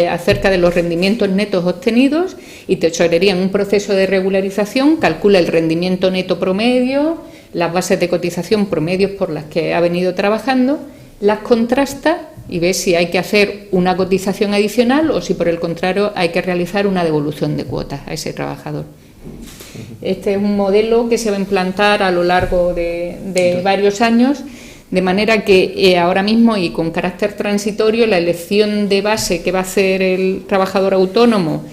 Acerca de los rendimientos netos obtenidos, y Tesorería en un proceso de regularización calcula el rendimiento neto promedio, las bases de cotización promedios por las que ha venido trabajando, las contrasta y ve si hay que hacer una cotización adicional o si por el contrario hay que realizar una devolución de cuotas a ese trabajador. Este es un modelo que se va a implantar a lo largo de varios años, de manera que ahora mismo y con carácter transitorio la elección de base que va a hacer el trabajador autónomo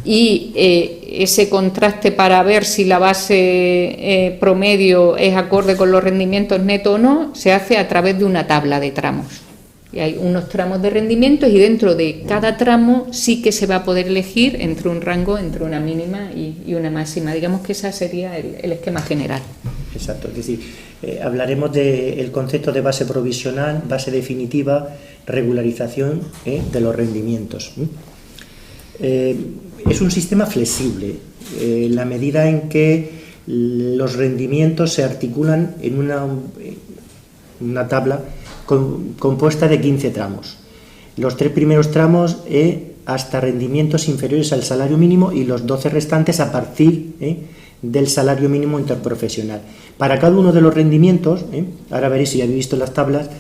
y ese contraste para ver si la base promedio es acorde con los rendimientos netos o no, se hace a través de una tabla de tramos. Y hay unos tramos de rendimientos y dentro de cada tramo sí que se va a poder elegir entre un rango, entre una mínima y una máxima. Digamos que ese sería el esquema general. Exacto, es decir, hablaremos del concepto de base provisional, base definitiva, regularización de los rendimientos. Es un sistema flexible, en la medida en que los rendimientos se articulan en una tabla compuesta de 15 tramos. Los 3 primeros tramos hasta rendimientos inferiores al salario mínimo y los 12 restantes a partir del salario mínimo interprofesional. Para cada uno de los rendimientos, ahora veréis si habéis visto las tablas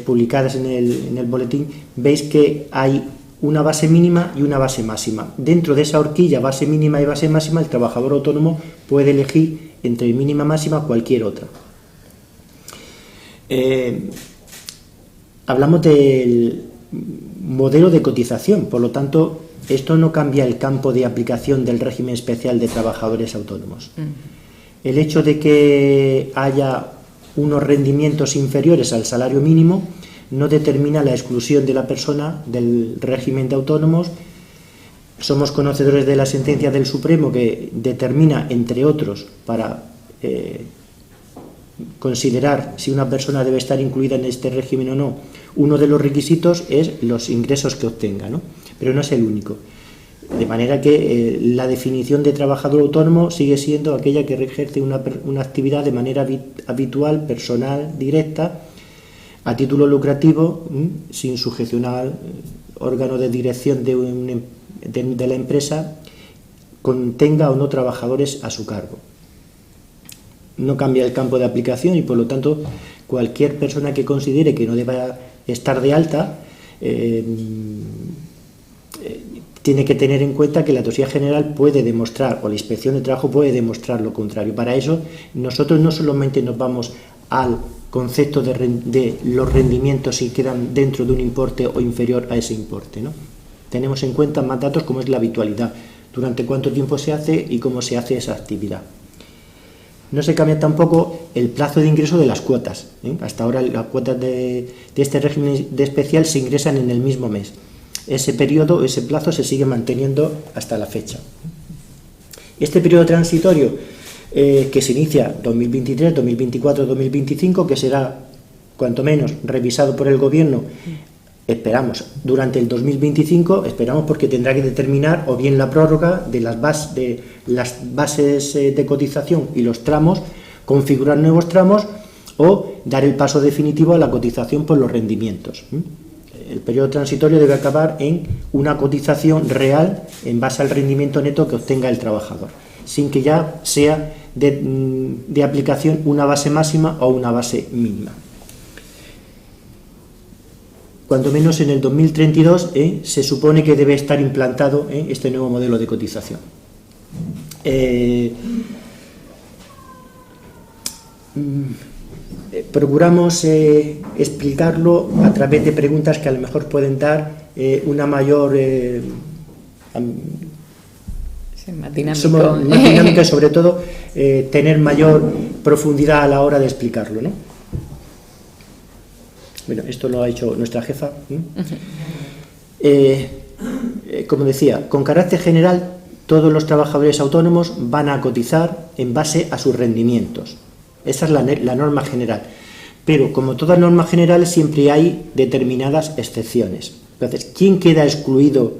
publicadas en el boletín, veis que hay una base mínima y una base máxima. Dentro de esa horquilla, base mínima y base máxima, el trabajador autónomo puede elegir entre mínima y máxima cualquier otra. Hablamos del modelo de cotización, por lo tanto, esto no cambia el campo de aplicación del régimen especial de trabajadores autónomos. El hecho de que haya unos rendimientos inferiores al salario mínimo no determina la exclusión de la persona del régimen de autónomos. Somos conocedores de la sentencia del Supremo que determina, entre otros, para considerar si una persona debe estar incluida en este régimen o no, uno de los requisitos es los ingresos que obtenga, ¿no? Pero no es el único. De manera que la definición de trabajador autónomo sigue siendo aquella que ejerce una actividad de manera habitual, personal, directa, a título lucrativo, sin sujeción al órgano de dirección de la empresa, contenga o no trabajadores a su cargo. No cambia el campo de aplicación y, por lo tanto, cualquier persona que considere que no deba estar de alta tiene que tener en cuenta que la Tesorería General puede demostrar, o la Inspección de Trabajo puede demostrar lo contrario. Para eso, nosotros no solamente nos vamos al concepto de los rendimientos si quedan dentro de un importe o inferior a ese importe, ¿no? Tenemos en cuenta más datos como es la habitualidad, durante cuánto tiempo se hace y cómo se hace esa actividad. No se cambia tampoco el plazo de ingreso de las cuotas. Hasta ahora las cuotas de este régimen de especial se ingresan en el mismo mes. Ese periodo, ese plazo se sigue manteniendo hasta la fecha. Este periodo transitorio que se inicia 2023, 2024, 2025, que será cuanto menos revisado por el Gobierno, esperamos, durante el 2025, esperamos porque tendrá que determinar o bien la prórroga de las bases de cotización y los tramos, configurar nuevos tramos o dar el paso definitivo a la cotización por los rendimientos. El periodo transitorio debe acabar en una cotización real en base al rendimiento neto que obtenga el trabajador, sin que ya sea de aplicación una base máxima o una base mínima. Cuando menos en el 2032 se supone que debe estar implantado este nuevo modelo de cotización. Procuramos explicarlo a través de preguntas que a lo mejor pueden dar una mayor más dinámica y sobre todo tener mayor profundidad a la hora de explicarlo, ¿no? Bueno, esto lo ha hecho nuestra jefa. Como decía, con carácter general, todos los trabajadores autónomos van a cotizar en base a sus rendimientos. Esa es la norma general. Pero, como todas normas generales, siempre hay determinadas excepciones. Entonces, ¿quién queda excluido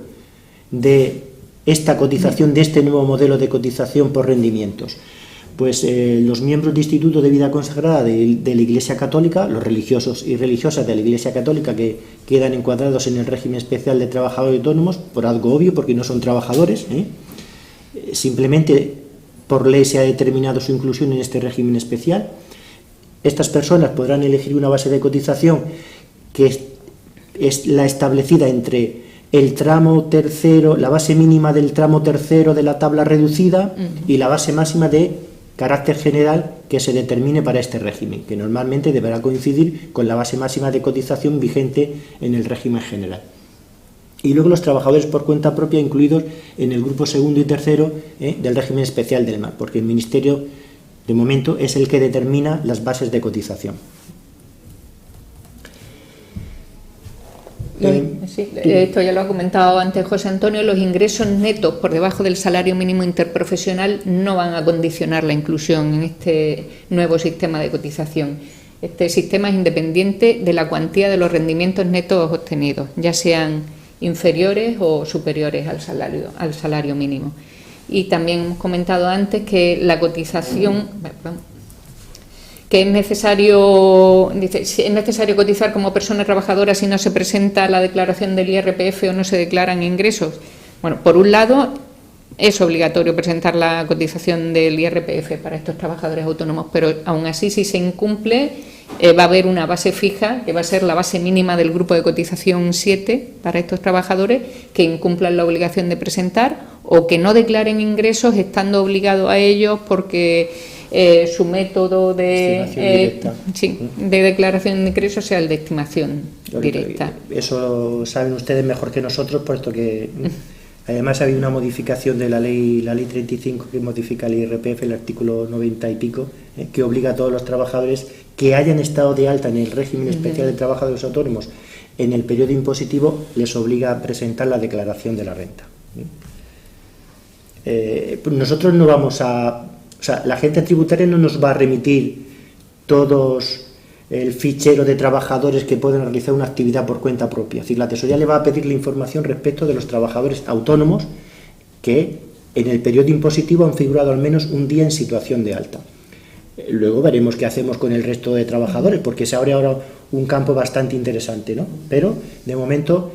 de esta cotización, de este nuevo modelo de cotización por rendimientos? pues los miembros de Instituto de Vida Consagrada de la Iglesia Católica, los religiosos y religiosas de la Iglesia Católica que quedan encuadrados en el régimen especial de trabajadores autónomos, por algo obvio, porque no son trabajadores, simplemente por ley se ha determinado su inclusión en este régimen especial. Estas personas podrán elegir una base de cotización que es la establecida entre el tramo tercero, la base mínima del tramo tercero de la tabla reducida y la base máxima de carácter general que se determine para este régimen, que normalmente deberá coincidir con la base máxima de cotización vigente en el régimen general. Y luego los trabajadores por cuenta propia incluidos en el grupo segundo y tercero del régimen especial del MAR, porque el Ministerio, de momento, es el que determina las bases de cotización. Sí, esto ya lo ha comentado antes José Antonio, los ingresos netos por debajo del salario mínimo interprofesional no van a condicionar la inclusión en este nuevo sistema de cotización. Este sistema es independiente de la cuantía de los rendimientos netos obtenidos, ya sean inferiores o superiores al salario mínimo. Y también hemos comentado antes que la cotización... que es necesario cotizar como persona trabajadora si no se presenta la declaración del IRPF o no se declaran ingresos. Bueno, por un lado, es obligatorio presentar la cotización del IRPF para estos trabajadores autónomos, pero aún así, si se incumple, va a haber una base fija, que va a ser la base mínima del grupo de cotización 7 para estos trabajadores que incumplan la obligación de presentar o que no declaren ingresos estando obligados a ellos porque... su método de declaración de ingresos sea el de estimación directa. Eso saben ustedes mejor que nosotros, puesto que además ha habido una modificación de la ley 35 que modifica el IRPF, el artículo 90 y pico, que obliga a todos los trabajadores que hayan estado de alta en el régimen especial de trabajadores autónomos en el periodo impositivo, les obliga a presentar la declaración de la renta. Nosotros no vamos a... O sea, la agencia tributaria no nos va a remitir todos el fichero de trabajadores que pueden realizar una actividad por cuenta propia. Es decir, la tesorería le va a pedir la información respecto de los trabajadores autónomos que en el periodo impositivo han figurado al menos un día en situación de alta. Luego veremos qué hacemos con el resto de trabajadores, porque se abre ahora un campo bastante interesante, ¿no? Pero, de momento,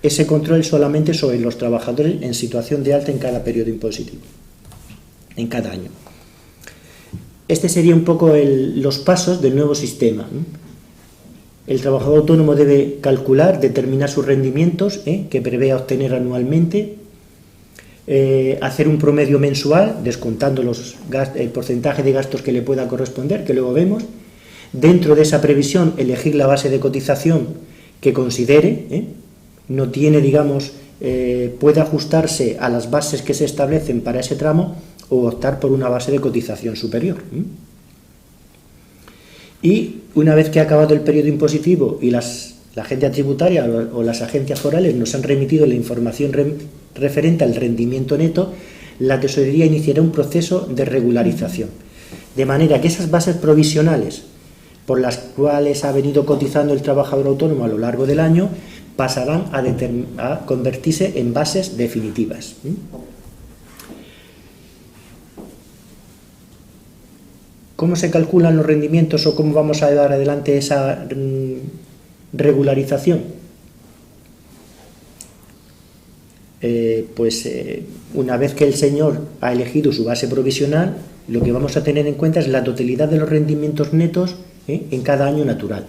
ese control es solamente sobre los trabajadores en situación de alta en cada periodo impositivo, en cada año. Este sería un poco los pasos del nuevo sistema. El trabajador autónomo debe calcular, determinar sus rendimientos que prevea obtener anualmente, hacer un promedio mensual, descontando el porcentaje de gastos que le pueda corresponder, que luego vemos. Dentro de esa previsión, elegir la base de cotización que considere, no tiene, digamos, puede ajustarse a las bases que se establecen para ese tramo, o optar por una base de cotización superior. Y una vez que ha acabado el periodo impositivo y la agencia tributaria o las agencias forales nos han remitido la información referente al rendimiento neto, la tesorería iniciará un proceso de regularización, de manera que esas bases provisionales por las cuales ha venido cotizando el trabajador autónomo a lo largo del año pasarán a convertirse en bases definitivas. ¿Cómo se calculan los rendimientos o cómo vamos a llevar adelante esa regularización? Una vez que el señor ha elegido su base provisional, lo que vamos a tener en cuenta es la totalidad de los rendimientos netos en cada año natural,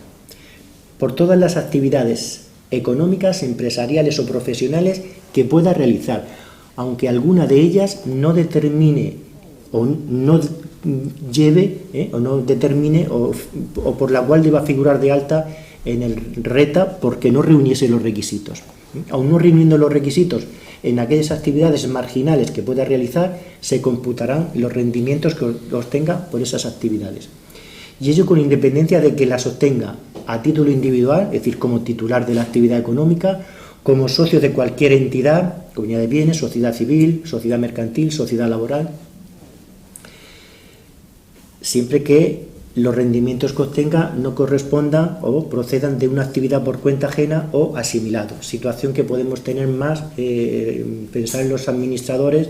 por todas las actividades económicas, empresariales o profesionales que pueda realizar, aunque alguna de ellas no determine o no lleve o no determine o por la cual deba figurar de alta en el RETA porque no reuniese los requisitos. Aun no reuniendo los requisitos en aquellas actividades marginales que pueda realizar, se computarán los rendimientos que obtenga por esas actividades. Y ello con independencia de que las obtenga a título individual, es decir, como titular de la actividad económica, como socio de cualquier entidad, comunidad de bienes, sociedad civil, sociedad mercantil, sociedad laboral, siempre que los rendimientos que obtenga no correspondan o procedan de una actividad por cuenta ajena o asimilado, situación que podemos tener más, pensar en los administradores,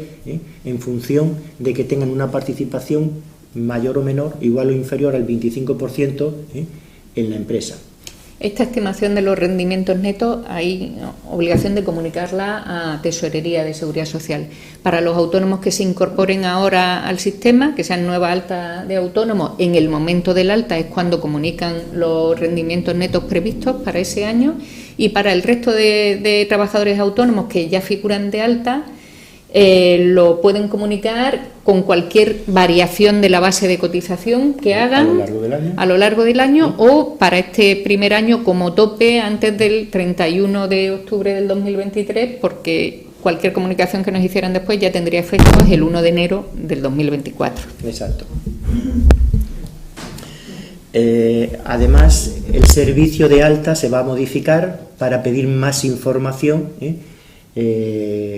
en función de que tengan una participación mayor o menor, igual o inferior al 25% en la empresa. Esta estimación de los rendimientos netos hay obligación de comunicarla a Tesorería de Seguridad Social. Para los autónomos que se incorporen ahora al sistema, que sean nueva alta de autónomos, en el momento del alta es cuando comunican los rendimientos netos previstos para ese año, y para el resto de trabajadores autónomos que ya figuran de alta, lo pueden comunicar con cualquier variación de la base de cotización que hagan a lo largo del año o para este primer año como tope antes del 31 de octubre del 2023, porque cualquier comunicación que nos hicieran después ya tendría efectos el 1 de enero del 2024. Exacto. Además, el servicio de alta se va a modificar para pedir más información,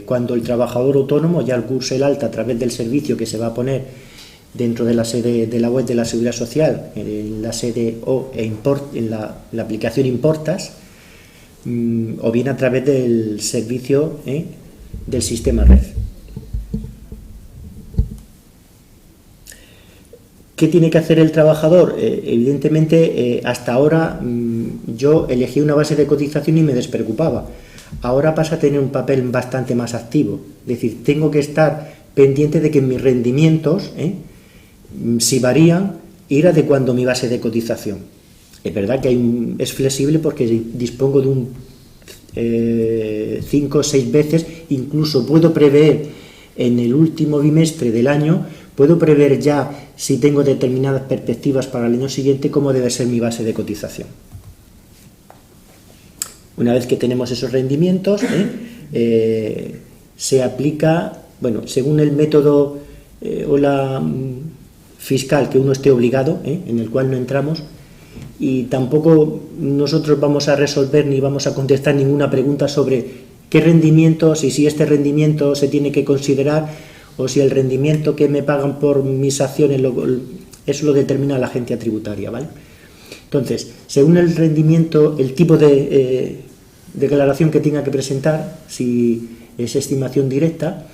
cuando el trabajador autónomo ya curse el alta a través del servicio que se va a poner dentro de la sede de la web de la Seguridad Social, en la sede o en la aplicación Importas, o bien a través del servicio del sistema red. ¿Qué tiene que hacer el trabajador? Evidentemente, hasta ahora yo elegí una base de cotización y me despreocupaba. Ahora pasa a tener un papel bastante más activo. Es decir, tengo que estar pendiente de que mis rendimientos, si varían, ir adecuando mi base de cotización. Es verdad que es flexible porque dispongo de un 5 o 6 veces, incluso puedo prever en el último bimestre del año, puedo prever ya, si tengo determinadas perspectivas para el año siguiente, cómo debe ser mi base de cotización. Una vez que tenemos esos rendimientos, se aplica, bueno, según el método o la fiscal que uno esté obligado, en el cual no entramos, y tampoco nosotros vamos a resolver ni vamos a contestar ninguna pregunta sobre qué rendimientos y si este rendimiento se tiene que considerar o si el rendimiento que me pagan por mis acciones eso lo determina la agencia tributaria, ¿vale? Entonces, según el rendimiento, el tipo de declaración que tenga que presentar, si es estimación directa,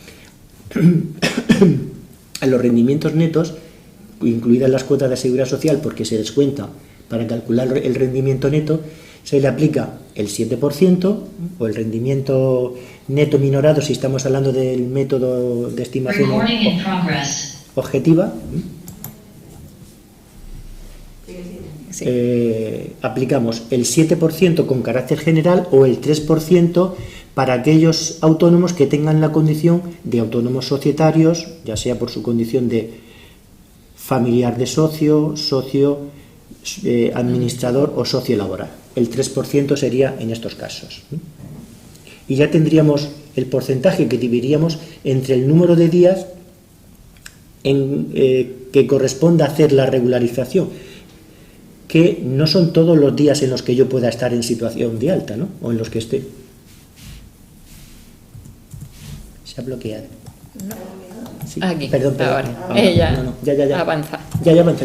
a los rendimientos netos, incluidas las cuotas de seguridad social, porque se descuenta para calcular el rendimiento neto, se le aplica el 7% o el rendimiento neto minorado si estamos hablando del método de estimación objetiva. Sí. Aplicamos el 7% con carácter general o el 3% para aquellos autónomos que tengan la condición de autónomos societarios, ya sea por su condición de familiar de socio, administrador o socio laboral. El 3% sería en estos casos. Y ya tendríamos el porcentaje que dividiríamos entre el número de días que corresponde a hacer la regularización, que no son todos los días en los que yo pueda estar en situación de alta, ¿no? O en los que esté. Se ha bloqueado. No. Sí. Aquí. Perdón. Ahora. Ella No. Ya. Avanza. Ya avanza.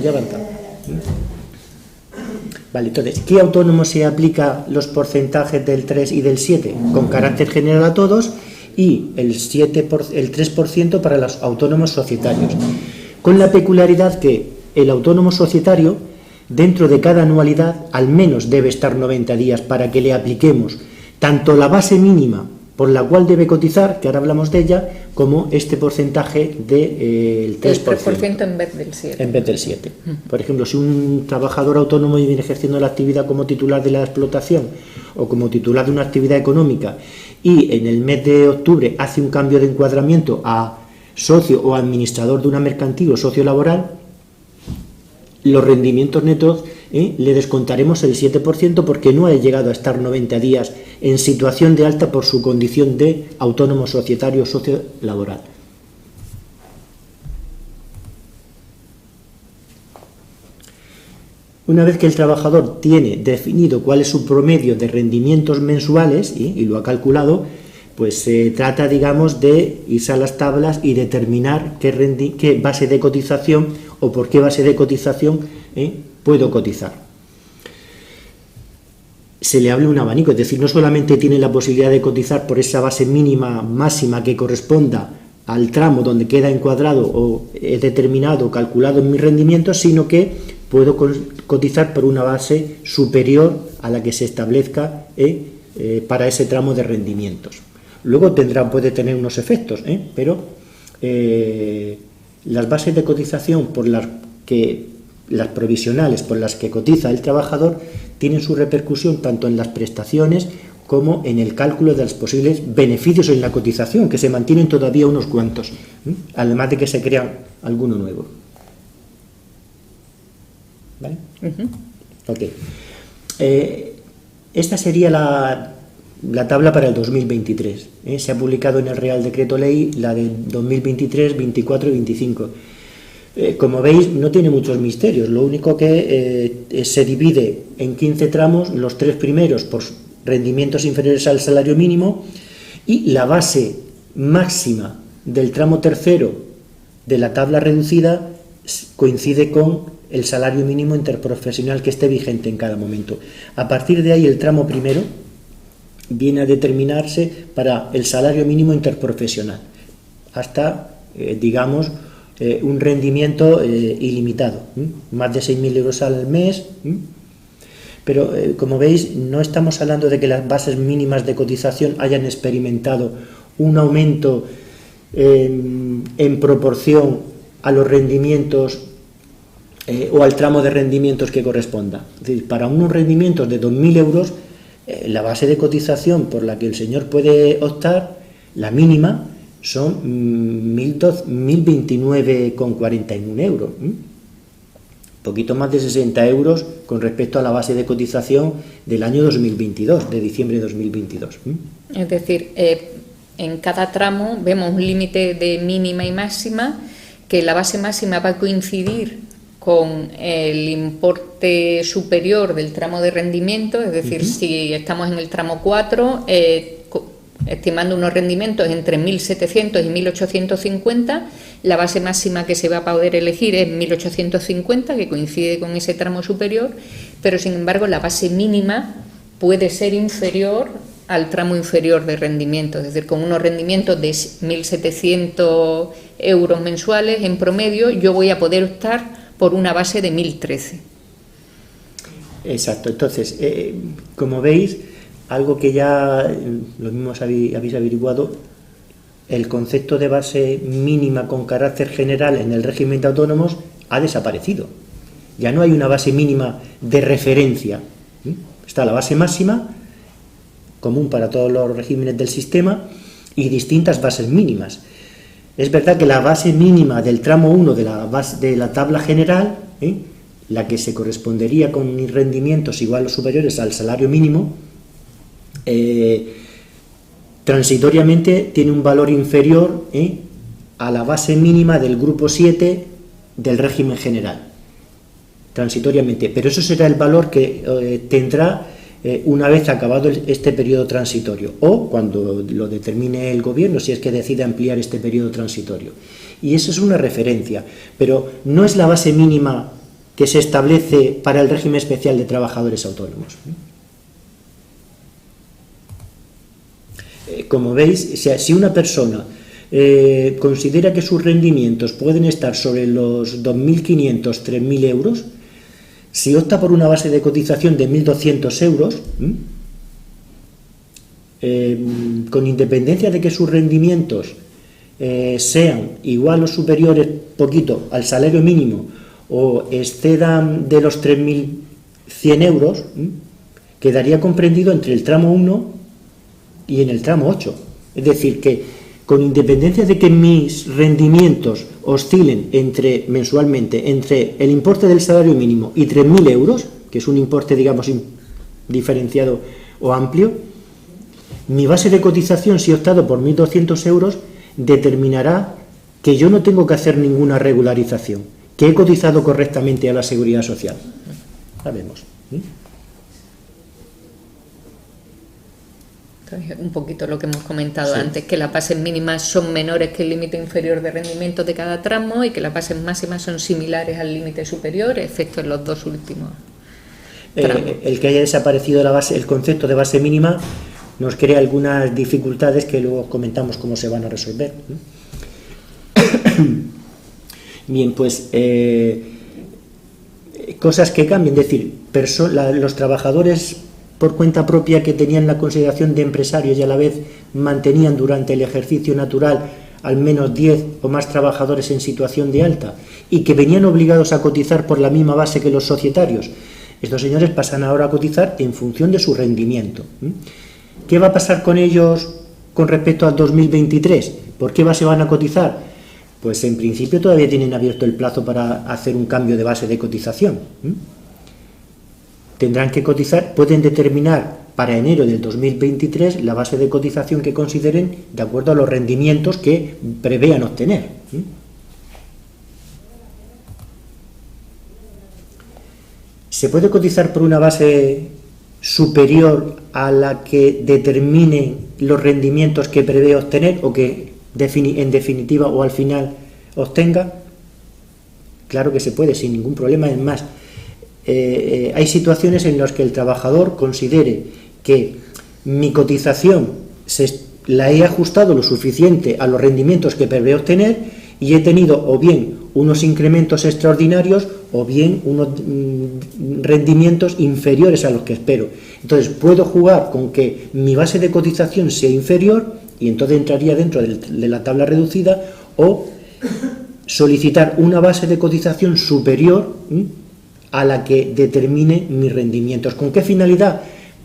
Vale, entonces, ¿qué autónomo se aplica los porcentajes del 3 y del 7? Con carácter general a todos, y el 3% para los autónomos societarios. Con la peculiaridad que el autónomo societario, dentro de cada anualidad, al menos debe estar 90 días para que le apliquemos tanto la base mínima por la cual debe cotizar, que ahora hablamos de ella, como este porcentaje del 3%. El 3% en vez del 7%. En vez del 7%. Por ejemplo, si un trabajador autónomo viene ejerciendo la actividad como titular de la explotación o como titular de una actividad económica y en el mes de octubre hace un cambio de encuadramiento a socio o administrador de una mercantil o socio laboral, los rendimientos netos le descontaremos el 7% porque no ha llegado a estar 90 días en situación de alta por su condición de autónomo societario o socio laboral. Una vez que el trabajador tiene definido cuál es su promedio de rendimientos mensuales y lo ha calculado, pues se trata, digamos, de irse a las tablas y determinar qué base de cotización o por qué base de cotización puedo cotizar. Se le abre un abanico, es decir, no solamente tiene la posibilidad de cotizar por esa base mínima máxima que corresponda al tramo donde queda encuadrado o determinado o calculado en mis rendimientos, sino que puedo cotizar por una base superior a la que se establezca para ese tramo de rendimientos. Luego puede tener unos efectos, pero las bases de cotización las provisionales por las que cotiza el trabajador tienen su repercusión tanto en las prestaciones como en el cálculo de los posibles beneficios en la cotización, que se mantienen todavía unos cuantos, además de que se crea alguno nuevo. ¿Vale? Ok. Esta sería la tabla para el 2023. Se ha publicado en el Real Decreto Ley la de 2023, 24 y 25. Como veis, no tiene muchos misterios. Lo único que se divide en 15 tramos, los 3 primeros por rendimientos inferiores al salario mínimo, y la base máxima del tramo tercero de la tabla reducida coincide con el salario mínimo interprofesional que esté vigente en cada momento. A partir de ahí, el tramo primero viene a determinarse para el salario mínimo interprofesional, hasta, digamos, un rendimiento ilimitado, más de 6.000 euros al mes. Pero, como veis, no estamos hablando de que las bases mínimas de cotización hayan experimentado un aumento en proporción a los rendimientos o al tramo de rendimientos que corresponda. Es decir, para unos rendimientos de 2.000 euros, la base de cotización por la que el señor puede optar, la mínima, son 1.029,41 euros. Poquito más de 60 euros con respecto a la base de cotización del año 2022, de diciembre de 2022. Es decir, en cada tramo vemos un límite de mínima y máxima, que la base máxima va a coincidir con el importe superior del tramo de rendimiento, es decir, si estamos en el tramo 4, estimando unos rendimientos entre 1.700 y 1.850, la base máxima que se va a poder elegir es 1.850, que coincide con ese tramo superior, pero sin embargo la base mínima puede ser inferior al tramo inferior de rendimiento, es decir, con unos rendimientos de 1.700 euros mensuales en promedio, yo voy a poder optar por una base de 1.013. Exacto. Entonces, como veis, algo que ya los mismos habéis averiguado, el concepto de base mínima con carácter general en el régimen de autónomos ha desaparecido. Ya no hay una base mínima de referencia. Está la base máxima, común para todos los regímenes del sistema, y distintas bases mínimas. Es verdad que la base mínima del tramo 1 de la tabla general, la que se correspondería con rendimientos iguales o superiores al salario mínimo, transitoriamente tiene un valor inferior a la base mínima del grupo 7 del régimen general. Transitoriamente. Pero eso será el valor que tendrá una vez acabado este periodo transitorio, o cuando lo determine el gobierno, si es que decide ampliar este periodo transitorio. Y eso es una referencia, pero no es la base mínima que se establece para el régimen especial de trabajadores autónomos. Como veis, si una persona considera que sus rendimientos pueden estar sobre los 2.500, 3.000 euros, si opta por una base de cotización de 1.200 euros, con independencia de que sus rendimientos sean igual o superiores poquito al salario mínimo o excedan de los 3.100 euros, quedaría comprendido entre el tramo 1 y en el tramo 8. Es decir, que con independencia de que mis rendimientos oscilen mensualmente entre el importe del salario mínimo y 3.000 euros, que es un importe, digamos, diferenciado o amplio, mi base de cotización, si he optado por 1.200 euros, determinará que yo no tengo que hacer ninguna regularización, que he cotizado correctamente a la Seguridad Social. La vemos. Un poquito lo que hemos comentado antes, que las bases mínimas son menores que el límite inferior de rendimiento de cada tramo y que las bases máximas son similares al límite superior, excepto en los dos últimos tramos. El que haya desaparecido el concepto de base mínima nos crea algunas dificultades que luego comentamos cómo se van a resolver. Bien, pues cosas que cambian, es decir, los trabajadores por cuenta propia que tenían la consideración de empresarios y a la vez mantenían durante el ejercicio natural al menos 10 o más trabajadores en situación de alta y que venían obligados a cotizar por la misma base que los societarios, estos señores pasan ahora a cotizar en función de su rendimiento. ¿Qué va a pasar con ellos con respecto al 2023? ¿Por qué base van a cotizar? Pues en principio todavía tienen abierto el plazo para hacer un cambio de base de cotización. Tendrán que cotizar, pueden determinar para enero del 2023 la base de cotización que consideren de acuerdo a los rendimientos que prevean obtener. ¿Se puede cotizar por una base superior a la que determine los rendimientos que prevé obtener o que en definitiva o al final obtenga? Claro que se puede, sin ningún problema. Es más, hay situaciones en las que el trabajador considere que mi cotización la he ajustado lo suficiente a los rendimientos que prevé obtener y he tenido o bien unos incrementos extraordinarios o bien unos rendimientos inferiores a los que espero. Entonces puedo jugar con que mi base de cotización sea inferior y entonces entraría dentro de la tabla reducida, o solicitar una base de cotización superior a la que determine mis rendimientos. ¿Con qué finalidad?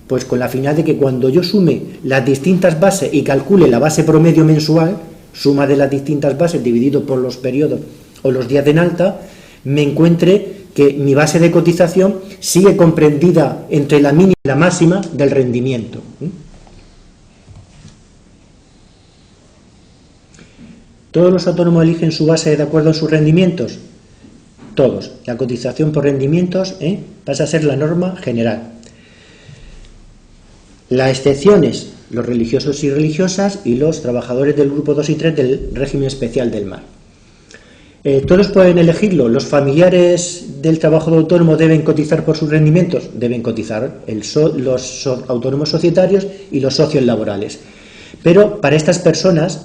Pues con la finalidad de que cuando yo sume las distintas bases y calcule la base promedio mensual, suma de las distintas bases dividido por los periodos o los días en alta, me encuentre que mi base de cotización sigue comprendida entre la mínima y la máxima del rendimiento. ¿Todos los autónomos eligen su base de acuerdo a sus rendimientos? Todos. La cotización por rendimientos pasa a ser la norma general. Las excepciones, los religiosos y religiosas y los trabajadores del grupo 2 y 3 del régimen especial del mar. ¿Todos pueden elegirlo? ¿Los familiares del trabajador autónomo deben cotizar por sus rendimientos? Deben cotizar los autónomos societarios y los socios laborales. Pero para estas personas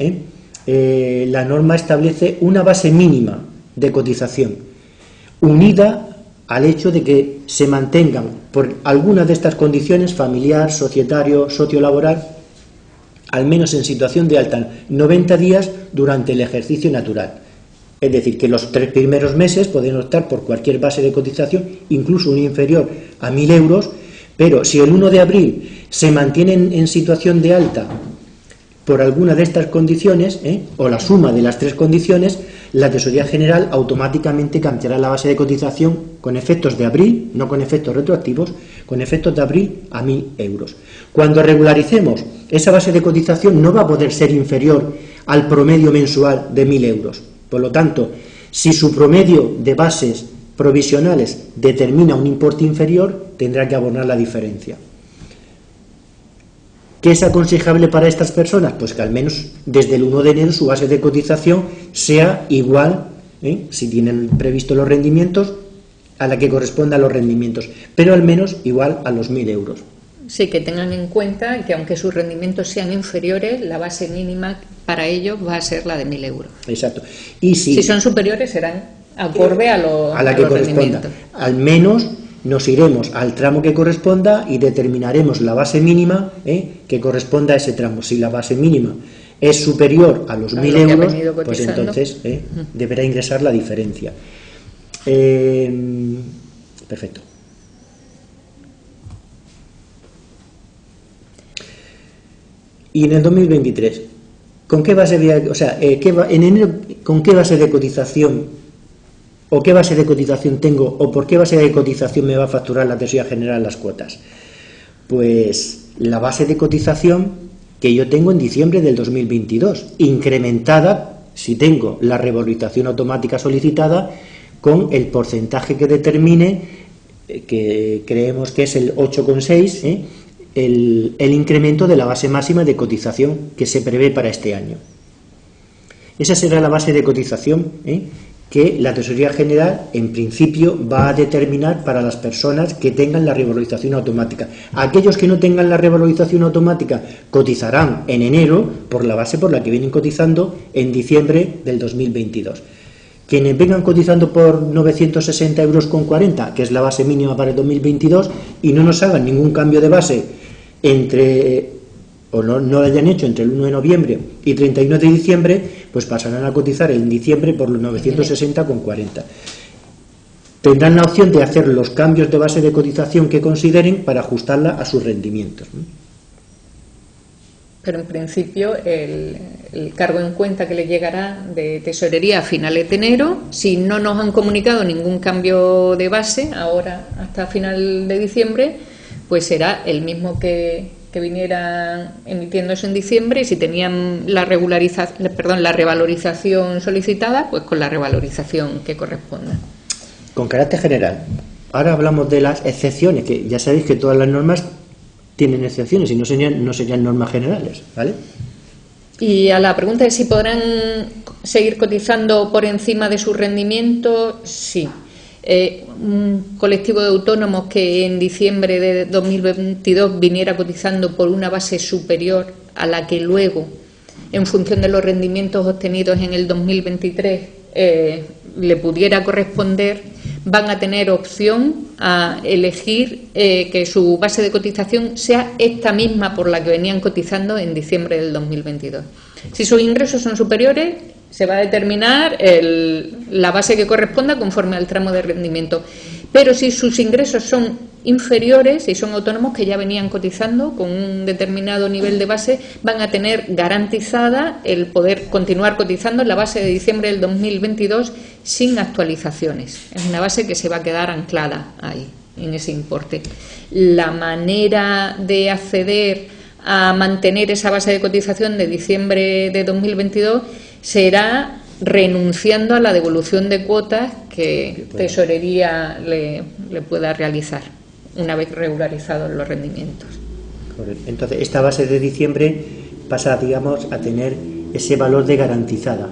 la norma establece una base mínima de cotización, unida al hecho de que se mantengan por alguna de estas condiciones, familiar, societario, sociolaboral, al menos en situación de alta, 90 días durante el ejercicio natural. Es decir, que los 3 primeros meses pueden optar por cualquier base de cotización, incluso una inferior a 1.000 euros, pero si el 1 de abril se mantienen en situación de alta por alguna de estas condiciones, o la suma de las 3 condiciones, la Tesorería General automáticamente cambiará la base de cotización con efectos de abril, no con efectos retroactivos, con efectos de abril a 1.000 euros. Cuando regularicemos, esa base de cotización no va a poder ser inferior al promedio mensual de 1.000 euros. Por lo tanto, si su promedio de bases provisionales determina un importe inferior, tendrá que abonar la diferencia. ¿Qué es aconsejable para estas personas? Pues que al menos desde el 1 de enero su base de cotización sea igual, si tienen previsto los rendimientos, a la que corresponda a los rendimientos, pero al menos igual a los 1.000 euros. Sí, que tengan en cuenta que aunque sus rendimientos sean inferiores, la base mínima para ellos va a ser la de 1.000 euros. Exacto. Y si son superiores serán acorde a la que corresponda. Al menos nos iremos al tramo que corresponda y determinaremos la base mínima que corresponda a ese tramo. Si la base mínima es superior a los 1.000 euros, pues entonces deberá ingresar la diferencia. Perfecto. Y en el 2023, ¿con qué base en enero, con qué base de cotización o qué base de cotización tengo o por qué base de cotización me va a facturar la Tesorería General las cuotas? Pues la base de cotización que yo tengo en diciembre del 2022, incrementada, si tengo la revalorización automática solicitada, con el porcentaje que determine, que creemos que es el 8,6, el incremento de la base máxima de cotización que se prevé para este año. Esa será la base de cotización que la Tesorería General, en principio, va a determinar para las personas que tengan la revalorización automática. Aquellos que no tengan la revalorización automática cotizarán en enero por la base por la que vienen cotizando en diciembre del 2022. Quienes vengan cotizando por 960,40 €, que es la base mínima para el 2022, y no nos hagan ningún cambio de base o no lo hayan hecho entre el 1 de noviembre y 31 de diciembre, pues pasarán a cotizar en diciembre por los 960,40. Tendrán la opción de hacer los cambios de base de cotización que consideren para ajustarla a sus rendimientos, ¿no? Pero en principio el cargo en cuenta que le llegará de tesorería a finales de enero, si no nos han comunicado ningún cambio de base ahora hasta final de diciembre, pues será el mismo que vinieran emitiéndose en diciembre, y si tenían la revalorización solicitada, pues con la revalorización que corresponda. Con carácter general. Ahora hablamos de las excepciones, que ya sabéis que todas las normas tienen excepciones y no serían normas generales, ¿vale? Y a la pregunta de si podrán seguir cotizando por encima de su rendimiento, sí. Un colectivo de autónomos que en diciembre de 2022 viniera cotizando por una base superior a la que luego, en función de los rendimientos obtenidos en el 2023, le pudiera corresponder, van a tener opción a elegir que su base de cotización sea esta misma por la que venían cotizando en diciembre del 2022. Si sus ingresos son superiores, se va a determinar la base que corresponda conforme al tramo de rendimiento. Pero si sus ingresos son inferiores, y son autónomos que ya venían cotizando con un determinado nivel de base, van a tener garantizada el poder continuar cotizando en la base de diciembre del 2022 sin actualizaciones. Es una base que se va a quedar anclada ahí, en ese importe. La manera de acceder a mantener esa base de cotización de diciembre de 2022 será renunciando a la devolución de cuotas que Tesorería le pueda realizar una vez regularizados los rendimientos. Correcto. Entonces, esta base de diciembre pasa, digamos, a tener ese valor de garantizada.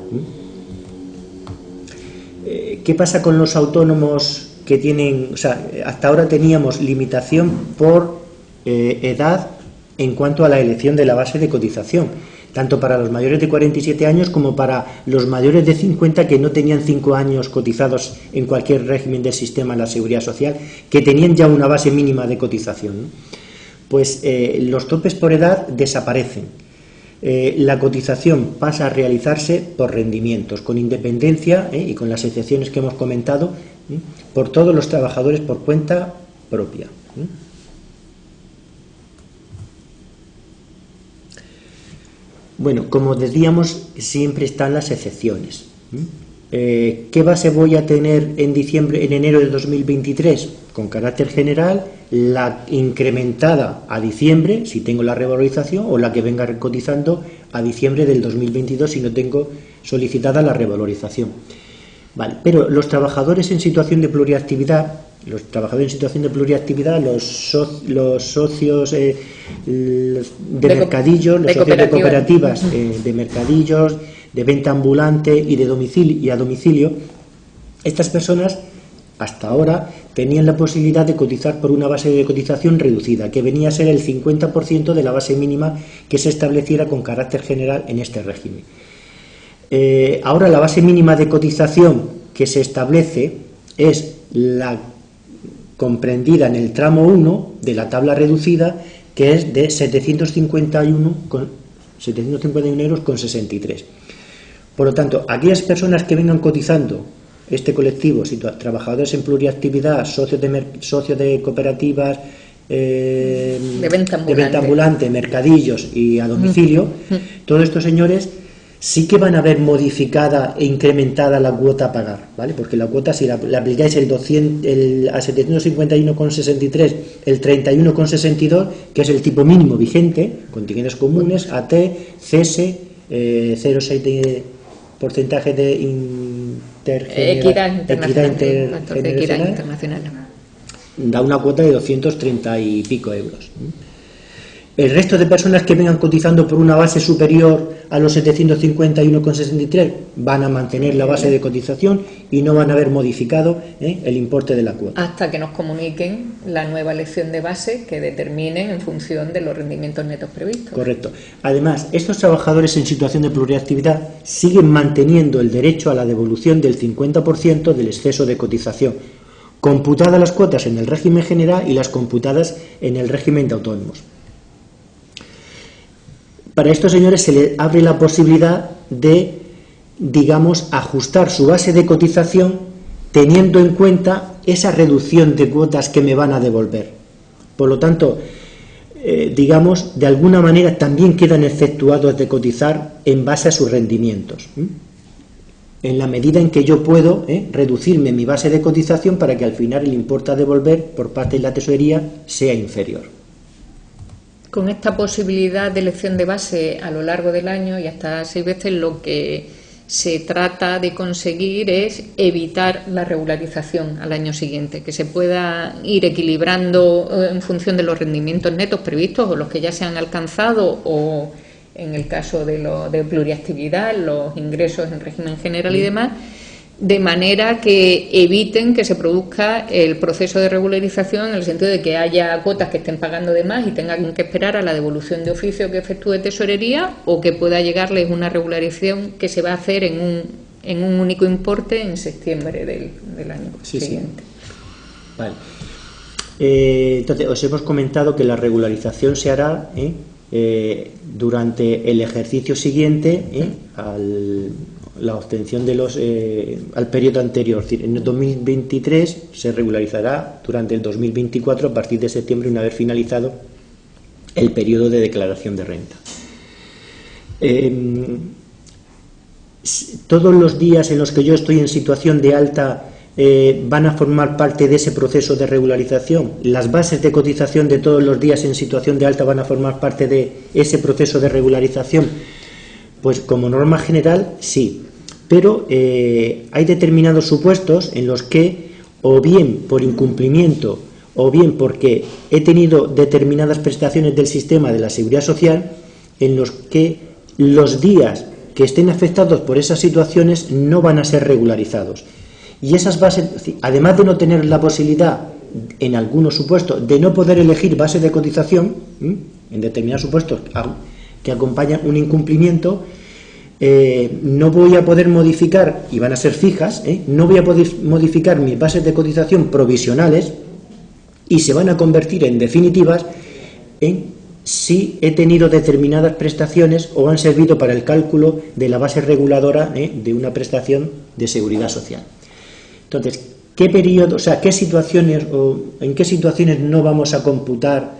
¿Qué pasa con los autónomos que tienen, o sea, hasta ahora teníamos limitación por edad en cuanto a la elección de la base de cotización, tanto para los mayores de 47 años como para los mayores de 50 que no tenían 5 años cotizados en cualquier régimen del sistema de la Seguridad Social, que tenían ya una base mínima de cotización, ¿no? Pues los topes por edad desaparecen. La cotización pasa a realizarse por rendimientos, con independencia y con las excepciones que hemos comentado, por todos los trabajadores por cuenta propia. Bueno, como decíamos, siempre están las excepciones. ¿Qué base voy a tener en enero de 2023? Con carácter general, la incrementada a diciembre, si tengo la revalorización, o la que venga cotizando a diciembre del 2022 si no tengo solicitada la revalorización. Vale, pero los trabajadores en situación de pluriactividad, los socios de mercadillos, los socios de cooperativas de mercadillos, de venta ambulante y a domicilio, estas personas hasta ahora tenían la posibilidad de cotizar por una base de cotización reducida, que venía a ser el 50% de la base mínima que se estableciera con carácter general en este régimen. Ahora la base mínima de cotización que se establece es la comprendida en el tramo 1 de la tabla reducida, que es de 751,63 €. Por lo tanto, aquellas personas que vengan cotizando, este colectivo, trabajadores en pluriactividad, socios de cooperativas, de venta ambulante, mercadillos y a domicilio, todos estos señores sí que van a ver modificada e incrementada la cuota a pagar, ¿vale? Porque la cuota, si la aplicáis a 751,63, el 31,62, que es el tipo mínimo vigente, contingentes comunes, AT, CS, 0,6 de porcentaje de equidad internacional, da una cuota de 230 y pico euros. El resto de personas que vengan cotizando por una base superior a los 751,63 van a mantener la base de cotización y no van a haber modificado el importe de la cuota. Hasta que nos comuniquen la nueva elección de base que determinen en función de los rendimientos netos previstos. Correcto. Además, estos trabajadores en situación de pluriactividad siguen manteniendo el derecho a la devolución del 50% del exceso de cotización, computadas las cuotas en el régimen general y las computadas en el régimen de autónomos. Para estos señores se les abre la posibilidad de, digamos, ajustar su base de cotización teniendo en cuenta esa reducción de cuotas que me van a devolver. Por lo tanto, digamos, de alguna manera también quedan efectuados de cotizar en base a sus rendimientos, en la medida en que yo puedo reducirme mi base de cotización para que al final el importe a devolver por parte de la tesorería sea inferior. Con esta posibilidad de elección de base a lo largo del año y hasta 6 veces, lo que se trata de conseguir es evitar la regularización al año siguiente, que se pueda ir equilibrando en función de los rendimientos netos previstos o los que ya se han alcanzado, o en el caso de pluriactividad, los ingresos en régimen general y demás, de manera que eviten que se produzca el proceso de regularización en el sentido de que haya cuotas que estén pagando de más y tengan que esperar a la devolución de oficio que efectúe tesorería, o que pueda llegarles una regularización que se va a hacer en un único importe en septiembre del año siguiente. Sí. Vale. Entonces, os hemos comentado que la regularización se hará durante el ejercicio siguiente la obtención de al periodo anterior. Es decir, en el 2023 se regularizará durante el 2024 a partir de septiembre, una vez finalizado el periodo de declaración de renta. Todos los días en los que yo estoy en situación de alta van a formar parte de ese proceso de regularización. Las bases de cotización de todos los días en situación de alta van a formar parte de ese proceso de regularización. Pues como norma general sí, pero hay determinados supuestos en los que, o bien por incumplimiento o bien porque he tenido determinadas prestaciones del sistema de la Seguridad Social, en los que los días que estén afectados por esas situaciones no van a ser regularizados. Y esas bases, además de no tener la posibilidad, en algunos supuestos, de no poder elegir base de cotización, en determinados supuestos que acompañan un incumplimiento, no voy a poder modificar, y van a ser fijas, no voy a poder modificar mis bases de cotización provisionales, y se van a convertir en definitivas si he tenido determinadas prestaciones o han servido para el cálculo de la base reguladora de una prestación de seguridad social. Entonces, ¿qué periodo, qué situaciones o en qué situaciones no vamos a computar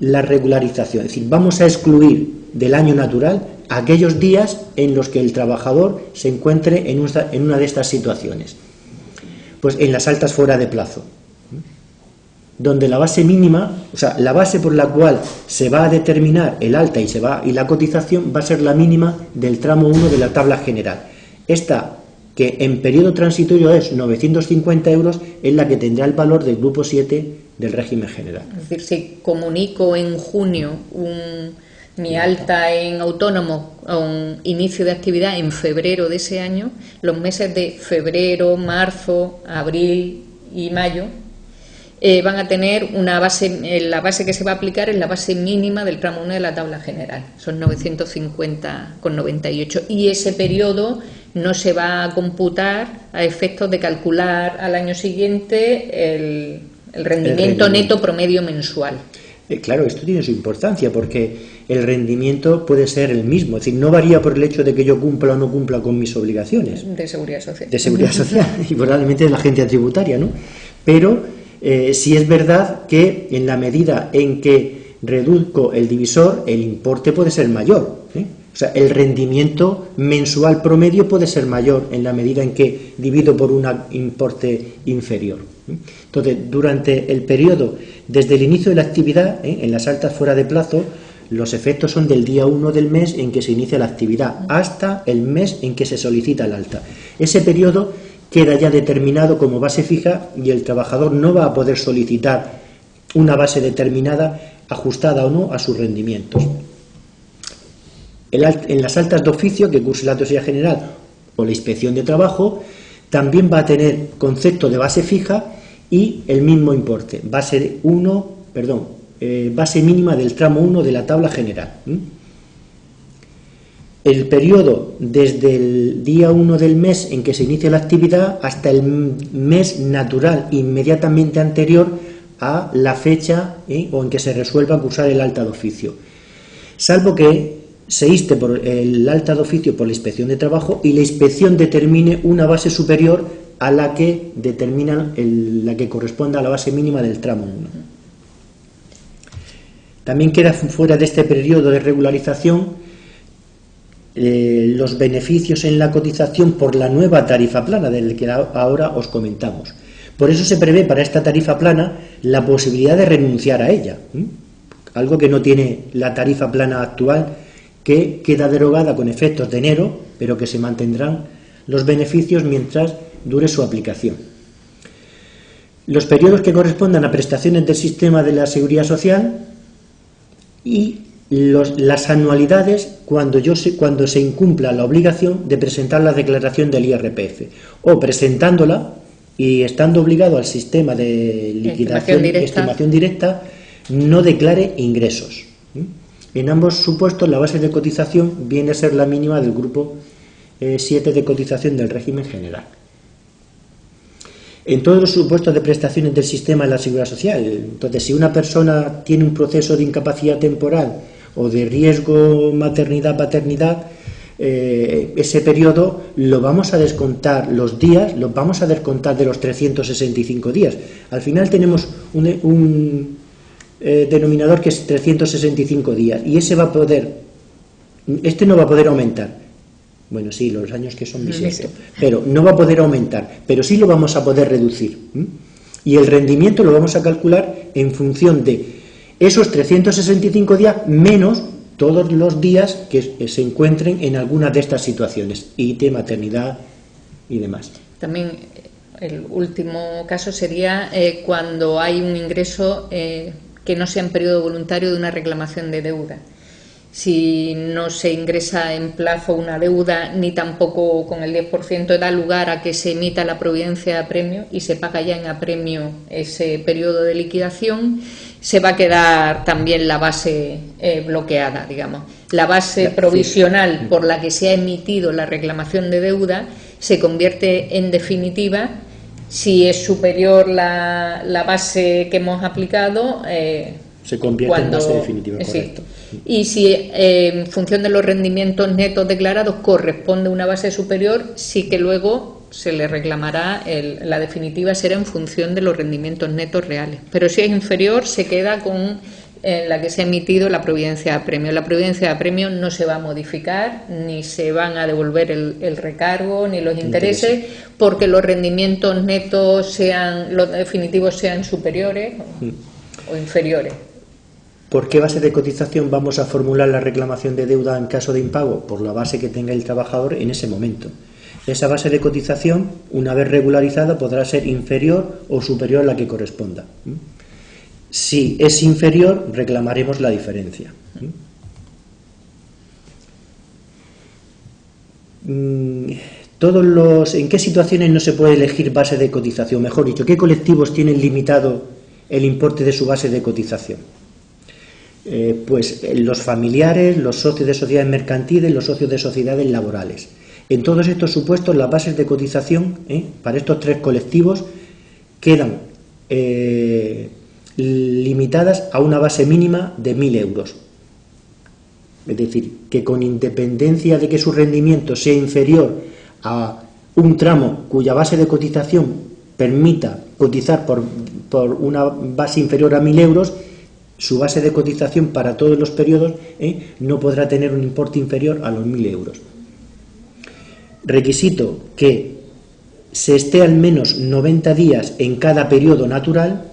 la regularización? Es decir, vamos a excluir del año natural aquellos días en los que el trabajador se encuentre en una de estas situaciones. Pues en las altas fuera de plazo, donde la base mínima, la base por la cual se va a determinar el alta y la cotización va a ser la mínima del tramo 1 de la tabla general. Esta, que en periodo transitorio es 950 euros, es la que tendrá el valor del grupo 7 del régimen general. Es decir, si comunico en junio mi alta en autónomo a un inicio de actividad en febrero de ese año, los meses de febrero, marzo, abril y mayo van a tener una base, la base que se va a aplicar es la base mínima del tramo 1 de la tabla general, son 950,98, y ese periodo no se va a computar a efectos de calcular al año siguiente el rendimiento neto promedio mensual. Claro, esto tiene su importancia porque el rendimiento puede ser el mismo, es decir, no varía por el hecho de que yo cumpla o no cumpla con mis obligaciones. De seguridad social. De seguridad social y probablemente de la agencia tributaria, ¿no? Pero sí es verdad que en la medida en que reduzco el divisor, el importe puede ser mayor, ¿sí? El rendimiento mensual promedio puede ser mayor en la medida en que divido por un importe inferior. Entonces, durante el periodo, desde el inicio de la actividad, en las altas fuera de plazo, los efectos son del día 1 del mes en que se inicia la actividad hasta el mes en que se solicita el alta. Ese periodo queda ya determinado como base fija y el trabajador no va a poder solicitar una base determinada ajustada o no a sus rendimientos. En las altas de oficio que curse la tesorería general o la inspección de trabajo también va a tener concepto de base fija y el mismo importe, base mínima del tramo 1 de la tabla general. El periodo desde el día 1 del mes en que se inicia la actividad hasta el mes natural inmediatamente anterior a la fecha o en que se resuelva cursar el alta de oficio, salvo que se inste por el alta de oficio por la inspección de trabajo y la inspección determine una base superior a la que determina la que corresponda a la base mínima del tramo 1. También queda fuera de este periodo de regularización los beneficios en la cotización por la nueva tarifa plana, del que ahora os comentamos. Por eso se prevé para esta tarifa plana la posibilidad de renunciar a ella, algo que no tiene la tarifa plana actual, que queda derogada con efectos de enero, pero que se mantendrán los beneficios mientras dure su aplicación. Los periodos que correspondan a prestaciones del sistema de la Seguridad Social y las anualidades cuando se incumpla la obligación de presentar la declaración del IRPF o presentándola y estando obligado al sistema de liquidación estimación directa no declare ingresos. En ambos supuestos la base de cotización viene a ser la mínima del grupo 7 de cotización del régimen general. En todos los supuestos de prestaciones del sistema de la Seguridad Social, entonces si una persona tiene un proceso de incapacidad temporal o de riesgo maternidad-paternidad, ese periodo lo vamos a descontar los días, los vamos a descontar de los 365 días. Al final tenemos un denominador que es 365 días y este no va a poder aumentar. Bueno, sí, los años que son bisiestos, pero no va a poder aumentar, pero sí lo vamos a poder reducir. Y el rendimiento lo vamos a calcular en función de esos 365 días menos todos los días que se encuentren en alguna de estas situaciones, IT, maternidad y demás. También el último caso sería cuando hay un ingreso que no sea en periodo voluntario de una reclamación de deuda. Si no se ingresa en plazo una deuda ni tampoco con el 10% da lugar a que se emita la providencia de apremio y se paga ya en apremio ese periodo de liquidación, se va a quedar también la base bloqueada, digamos. La base provisional por la que se ha emitido la reclamación de deuda se convierte en definitiva si es superior la base que hemos aplicado. Se convierte en base definitiva, correcto. Sí. Y si en función de los rendimientos netos declarados corresponde una base superior, sí que luego se le reclamará, la definitiva será en función de los rendimientos netos reales. Pero si es inferior, se queda con la que se ha emitido la providencia de apremio. La providencia de apremio no se va a modificar, ni se van a devolver el recargo, ni los intereses, porque los rendimientos netos los definitivos sean superiores o inferiores. ¿Por qué base de cotización vamos a formular la reclamación de deuda en caso de impago? Por la base que tenga el trabajador en ese momento. Esa base de cotización, una vez regularizada, podrá ser inferior o superior a la que corresponda. Si es inferior, reclamaremos la diferencia. ¿En qué situaciones no se puede elegir base de cotización? Mejor dicho, ¿qué colectivos tienen limitado el importe de su base de cotización? Pues los familiares, los socios de sociedades mercantiles, los socios de sociedades laborales. En todos estos supuestos, las bases de cotización para estos tres colectivos quedan limitadas a una base mínima de 1.000 euros. Es decir, que con independencia de que su rendimiento sea inferior a un tramo cuya base de cotización permita cotizar por una base inferior a 1.000 euros, su base de cotización para todos los periodos no podrá tener un importe inferior a los 1.000 euros. Requisito que se esté al menos 90 días en cada periodo natural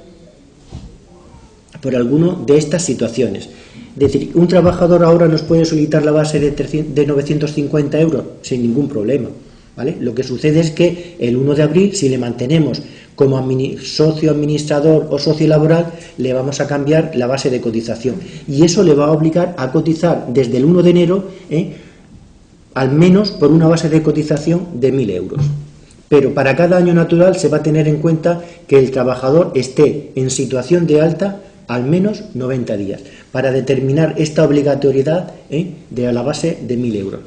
por alguno de estas situaciones. Es decir, un trabajador ahora nos puede solicitar la base de 950 euros sin ningún problema. ¿vale? Lo que sucede es que el 1 de abril, si le mantenemos como socio administrador o socio laboral, le vamos a cambiar la base de cotización. Y eso le va a obligar a cotizar desde el 1 de enero, al menos por una base de cotización de 1.000 euros. Pero para cada año natural se va a tener en cuenta que el trabajador esté en situación de alta al menos 90 días, para determinar esta obligatoriedad de la base de 1.000 euros.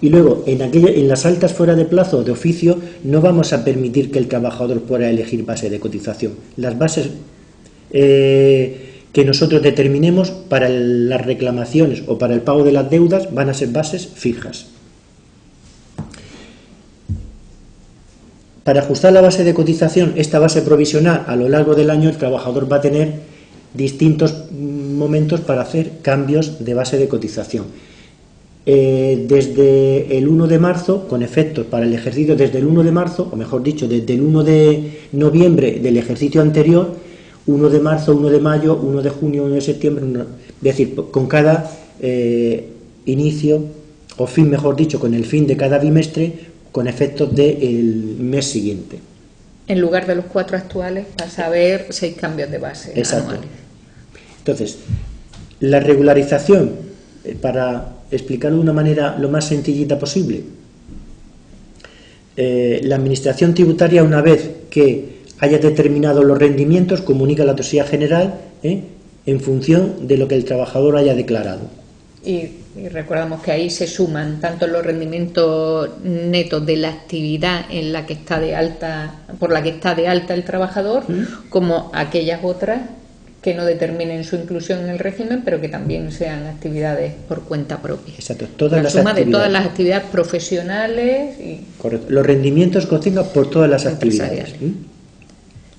Y luego, en las altas fuera de plazo o de oficio, no vamos a permitir que el trabajador pueda elegir base de cotización. Las bases que nosotros determinemos para las reclamaciones o para el pago de las deudas van a ser bases fijas. Para ajustar la base de cotización, esta base provisional, a lo largo del año el trabajador va a tener distintos momentos para hacer cambios de base de cotización. Desde el 1 de marzo, con efectos para el ejercicio desde el 1 de marzo, o mejor dicho, desde el 1 de noviembre del ejercicio anterior, 1 de marzo, 1 de mayo, 1 de junio, 1 de septiembre, es decir, con cada inicio, o fin, mejor dicho, con el fin de cada bimestre, con efectos del mes siguiente. En lugar de los 4 actuales, pasa a haber 6 cambios de base. Exacto. Anuales. Entonces, la regularización, para explicarlo de una manera lo más sencillita posible, la Administración Tributaria, una vez que haya determinado los rendimientos, comunica a la Tesorería General en función de lo que el trabajador haya declarado. Y recordamos que ahí se suman tanto los rendimientos netos de la actividad en la que está de alta, por la que está de alta el trabajador, como aquellas otras que no determinen su inclusión en el régimen, pero que también sean actividades por cuenta propia. Exacto, la suma de todas las actividades profesionales. Correcto, los rendimientos que obtenga por todas las actividades.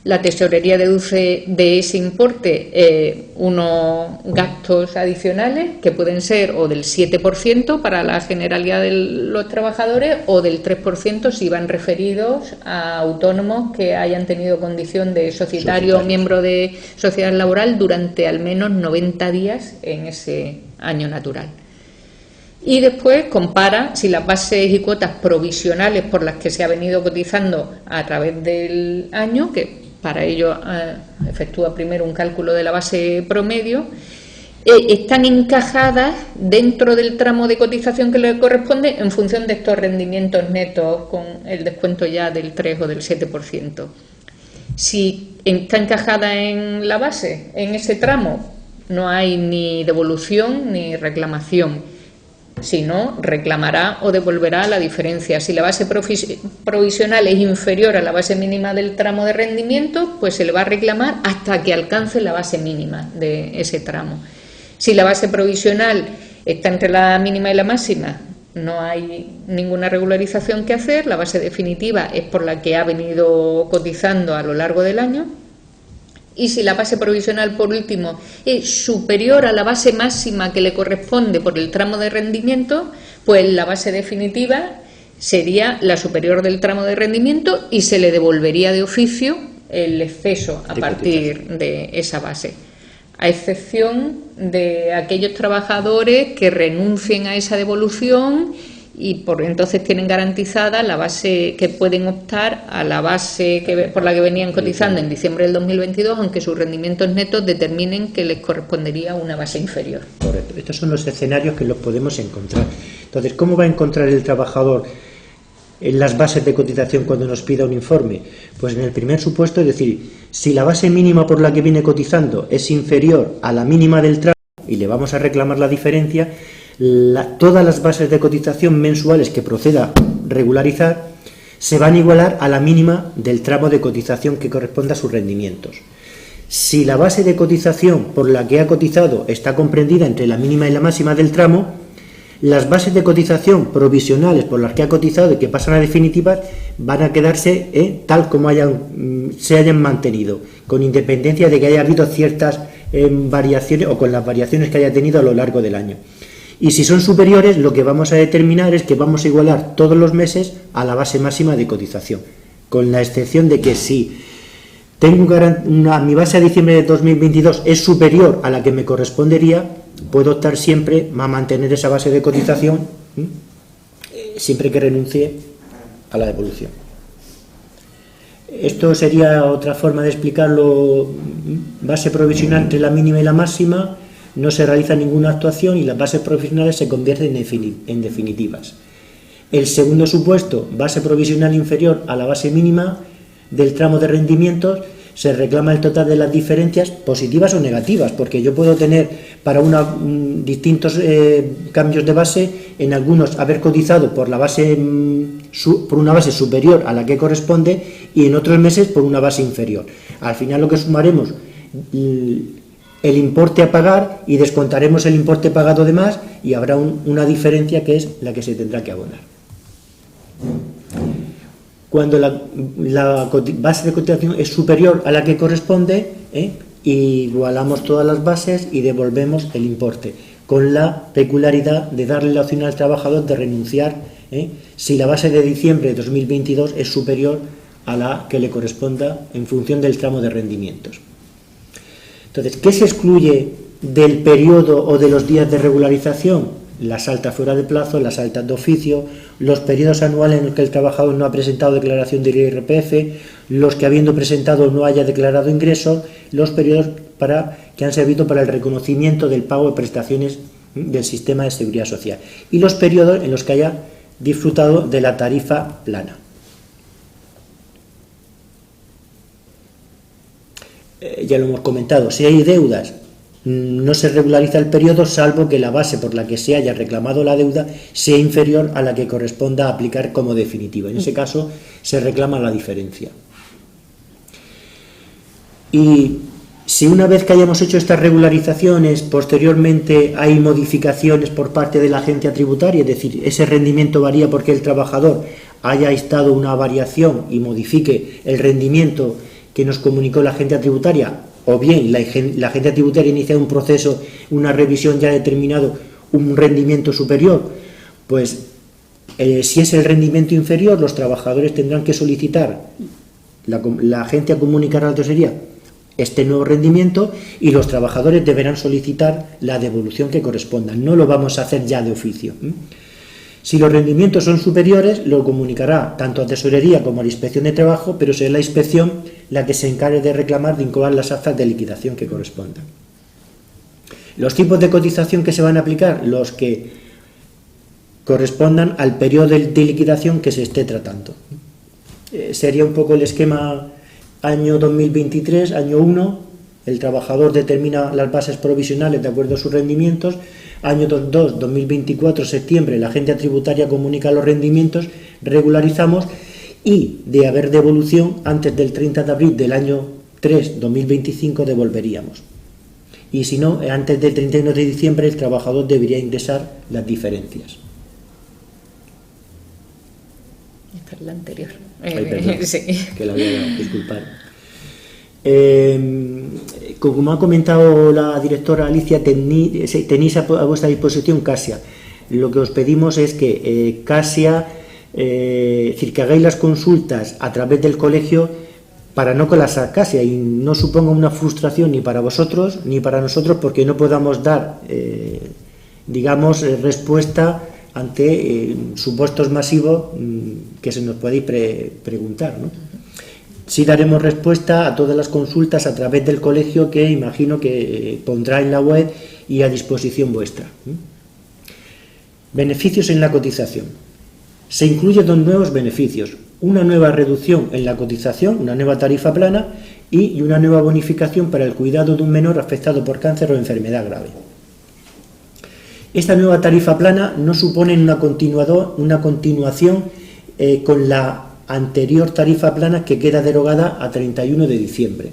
La tesorería deduce de ese importe unos gastos adicionales que pueden ser o del 7% para la generalidad de los trabajadores o del 3% si van referidos a autónomos que hayan tenido condición de societario o miembro de sociedad laboral durante al menos 90 días en ese año natural. Y después compara si las bases y cuotas provisionales por las que se ha venido cotizando a través del año, que para ello efectúa primero un cálculo de la base promedio, están encajadas dentro del tramo de cotización que le corresponde en función de estos rendimientos netos con el descuento ya del 3 o del 7%. Si está encajada en la base, en ese tramo, no hay ni devolución ni reclamación. Si no, reclamará o devolverá la diferencia. Si la base provisional es inferior a la base mínima del tramo de rendimiento, pues se le va a reclamar hasta que alcance la base mínima de ese tramo. Si la base provisional está entre la mínima y la máxima, no hay ninguna regularización que hacer. La base definitiva es por la que ha venido cotizando a lo largo del año. Y si la base provisional, por último, es superior a la base máxima que le corresponde por el tramo de rendimiento, pues la base definitiva sería la superior del tramo de rendimiento y se le devolvería de oficio el exceso a partir de esa base, a excepción de aquellos trabajadores que renuncien a esa devolución y por entonces tienen garantizada la base, que pueden optar a la base por la que venían cotizando en diciembre del 2022, aunque sus rendimientos netos determinen que les correspondería una base inferior. Correcto. Estos son los escenarios que los podemos encontrar. Entonces, ¿cómo va a encontrar el trabajador en las bases de cotización cuando nos pida un informe? Pues en el primer supuesto, es decir, si la base mínima por la que viene cotizando es inferior a la mínima del tramo y le vamos a reclamar la diferencia, todas las bases de cotización mensuales que proceda a regularizar se van a igualar a la mínima del tramo de cotización que corresponda a sus rendimientos. Si la base de cotización por la que ha cotizado está comprendida entre la mínima y la máxima del tramo, las bases de cotización provisionales por las que ha cotizado y que pasan a definitivas van a quedarse tal como se hayan mantenido, con independencia de que haya habido ciertas variaciones o con las variaciones que haya tenido a lo largo del año. Y si son superiores, lo que vamos a determinar es que vamos a igualar todos los meses a la base máxima de cotización, con la excepción de que si tengo mi base a diciembre de 2022 es superior a la que me correspondería, puedo optar siempre a mantener esa base de cotización siempre que renuncie a la devolución. Esto sería otra forma de explicarlo. Base provisional entre la mínima y la máxima, no se realiza ninguna actuación y las bases provisionales se convierten en definitivas. El segundo supuesto, base provisional inferior a la base mínima del tramo de rendimientos, se reclama el total de las diferencias positivas o negativas, porque yo puedo tener para distintos cambios de base, en algunos haber cotizado por la base por una base superior a la que corresponde y en otros meses por una base inferior. Al final lo que sumaremos el importe a pagar y descontaremos el importe pagado de más y habrá una diferencia que es la que se tendrá que abonar. Cuando la base de cotización es superior a la que corresponde, igualamos todas las bases y devolvemos el importe, con la peculiaridad de darle la opción al trabajador de renunciar si la base de diciembre de 2022 es superior a la que le corresponda en función del tramo de rendimientos. Entonces, ¿qué se excluye del periodo o de los días de regularización? Las altas fuera de plazo, las altas de oficio, los periodos anuales en los que el trabajador no ha presentado declaración del IRPF, los que habiendo presentado no haya declarado ingresos, los periodos que han servido para el reconocimiento del pago de prestaciones del sistema de seguridad social y los periodos en los que haya disfrutado de la tarifa plana. Ya lo hemos comentado, si hay deudas, no se regulariza el periodo salvo que la base por la que se haya reclamado la deuda sea inferior a la que corresponda aplicar como definitiva. En ese caso se reclama la diferencia. Y si una vez que hayamos hecho estas regularizaciones, posteriormente hay modificaciones por parte de la agencia tributaria, es decir, ese rendimiento varía porque el trabajador haya estado una variación y modifique el rendimiento que nos comunicó la agencia tributaria, o bien la agencia tributaria inicia un proceso, una revisión ya determinado un rendimiento superior, pues si es el rendimiento inferior, los trabajadores tendrán que solicitar, la agencia comunicará a la tesorería este nuevo rendimiento y los trabajadores deberán solicitar la devolución que corresponda. No lo vamos a hacer ya de oficio. Si los rendimientos son superiores, lo comunicará tanto a Tesorería como a la Inspección de Trabajo, pero será la Inspección la que se encargue de reclamar, de incoar las actas de liquidación que correspondan. Los tipos de cotización que se van a aplicar, los que correspondan al periodo de liquidación que se esté tratando. Sería un poco el esquema año 2023, año 1, el trabajador determina las bases provisionales de acuerdo a sus rendimientos. Año 2, 2024, septiembre, la agencia tributaria comunica los rendimientos, regularizamos y de haber devolución antes del 30 de abril del año 3, 2025, devolveríamos. Y si no, antes del 31 de diciembre el trabajador debería ingresar las diferencias. Esta es la anterior. Perdón, sí. Que la voy a disculpar. Como ha comentado la directora Alicia, tenéis a vuestra disposición Casia. Lo que os pedimos es que Casia, es decir, que hagáis las consultas a través del colegio para no colapsar Casia y no suponga una frustración ni para vosotros ni para nosotros, porque no podamos dar, respuesta ante supuestos masivos que se nos podéis preguntar, ¿no? Sí daremos respuesta a todas las consultas a través del colegio, que imagino que pondrá en la web y a disposición vuestra. Beneficios en la cotización. Se incluyen dos nuevos beneficios: una nueva reducción en la cotización, una nueva tarifa plana y una nueva bonificación para el cuidado de un menor afectado por cáncer o enfermedad grave. Esta nueva tarifa plana no supone una continuación con la anterior tarifa plana, que queda derogada a 31 de diciembre.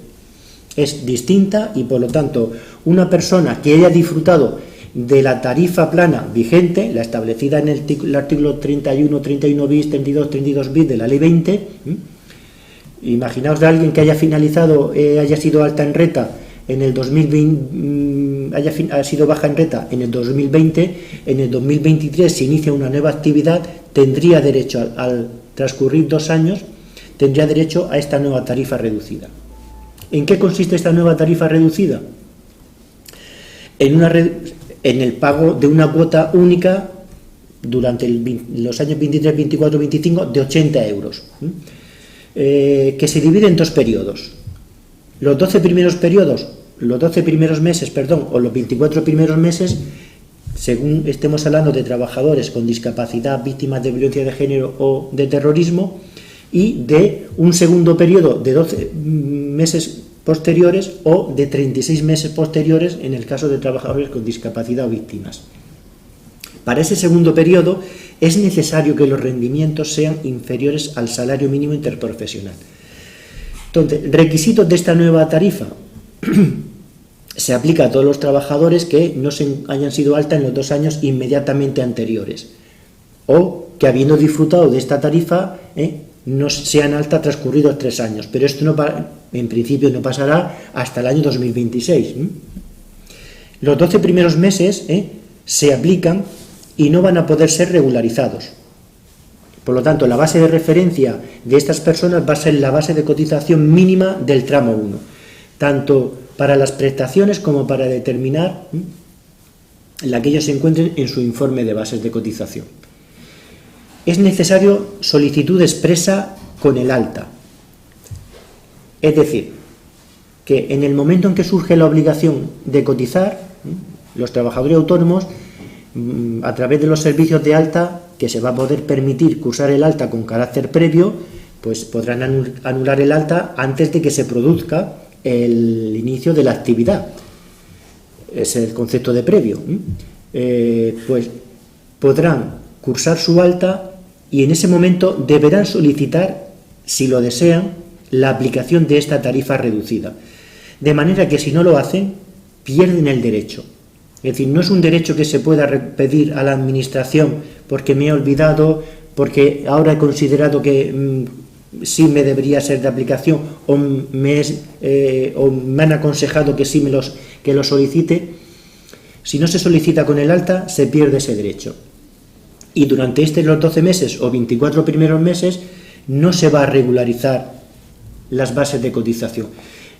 Es distinta y, por lo tanto, una persona que haya disfrutado de la tarifa plana vigente, la establecida en el artículo 31, 31 bis, 32, 32 bis de la ley 20, imaginaos de alguien que haya finalizado, haya sido alta en reta en el 2020, haya sido baja en reta en el 2020, en el 2023 se inicia una nueva actividad, tendría derecho al transcurrir 2 años, tendría derecho a esta nueva tarifa reducida. ¿En qué consiste esta nueva tarifa reducida? En el pago de una cuota única durante los años 23, 24, 25 de 80 euros, que se divide en 2 periodos. Los 12 primeros meses, o los 24 primeros meses, según estemos hablando de trabajadores con discapacidad, víctimas de violencia de género o de terrorismo, y de un segundo periodo de 12 meses posteriores o de 36 meses posteriores en el caso de trabajadores con discapacidad o víctimas. Para ese segundo periodo es necesario que los rendimientos sean inferiores al salario mínimo interprofesional. Entonces, requisitos de esta nueva tarifa. Se aplica a todos los trabajadores que no hayan sido alta en los 2 años inmediatamente anteriores, o que habiendo disfrutado de esta tarifa no sean alta transcurridos 3 años, pero esto en principio no pasará hasta el año 2026. Los 12 primeros meses se aplican y no van a poder ser regularizados. Por lo tanto, la base de referencia de estas personas va a ser la base de cotización mínima del tramo 1, tanto para las prestaciones como para determinar la que ellos se encuentren en su informe de bases de cotización. Es necesario solicitud expresa con el alta. Es decir, que en el momento en que surge la obligación de cotizar, los trabajadores autónomos, a través de los servicios de alta, que se va a poder permitir cursar el alta con carácter previo, pues podrán anular el alta antes de que se produzca el inicio de la actividad. Es el concepto de previo. Pues podrán cursar su alta y en ese momento deberán solicitar, si lo desean, la aplicación de esta tarifa reducida. De manera que si no lo hacen, pierden el derecho. Es decir, no es un derecho que se pueda pedir a la administración porque me he olvidado, porque ahora he considerado que sí me debería ser de aplicación o me han aconsejado que sí que lo solicite. Si no se solicita con el alta, se pierde ese derecho. Y durante los 12 meses o 24 primeros meses no se va a regularizar las bases de cotización.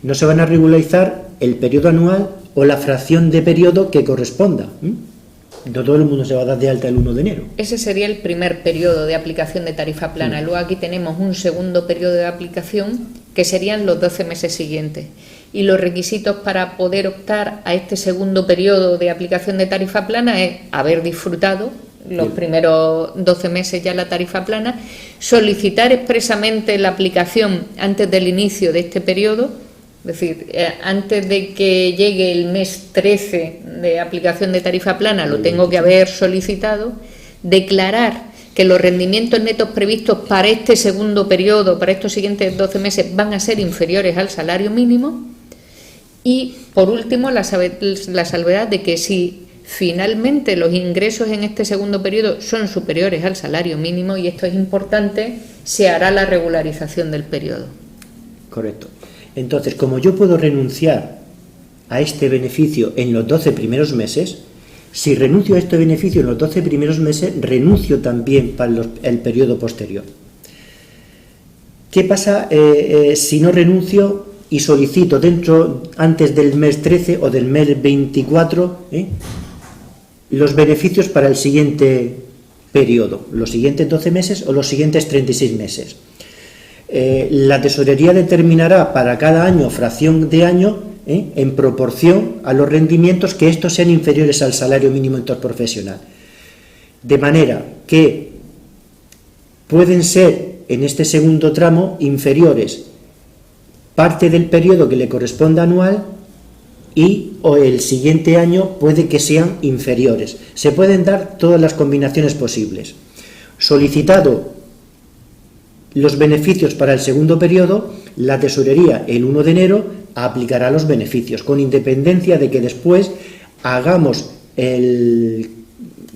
No se van a regularizar el periodo anual o la fracción de periodo que corresponda. No todo el mundo se va a dar de alta el 1 de enero. Ese sería el primer periodo de aplicación de tarifa plana. Luego aquí tenemos un segundo periodo de aplicación que serían los 12 meses siguientes. Y los requisitos para poder optar a este segundo periodo de aplicación de tarifa plana es haber disfrutado los primeros 12 meses ya la tarifa plana, solicitar expresamente la aplicación antes del inicio de este periodo, es decir, antes de que llegue el mes 13 de aplicación de tarifa plana lo tengo que haber solicitado, declarar que los rendimientos netos previstos para este segundo periodo, para estos siguientes 12 meses, van a ser inferiores al salario mínimo y, por último, la salvedad de que si finalmente los ingresos en este segundo periodo son superiores al salario mínimo, y esto es importante, se hará la regularización del periodo. Correcto. Entonces, como yo puedo renunciar a este beneficio en los 12 primeros meses, si renuncio a este beneficio en los 12 primeros meses, renuncio también para el periodo posterior. ¿Qué pasa si no renuncio y solicito antes del mes 13 o del mes 24 los beneficios para el siguiente periodo, los siguientes 12 meses o los siguientes 36 meses? La tesorería determinará para cada año, fracción de año, en proporción a los rendimientos, que estos sean inferiores al salario mínimo interprofesional. De manera que pueden ser en este segundo tramo inferiores parte del periodo que le corresponda anual o el siguiente año puede que sean inferiores. Se pueden dar todas las combinaciones posibles. Solicitado los beneficios para el segundo periodo, la tesorería el 1 de enero aplicará los beneficios, con independencia de que después hagamos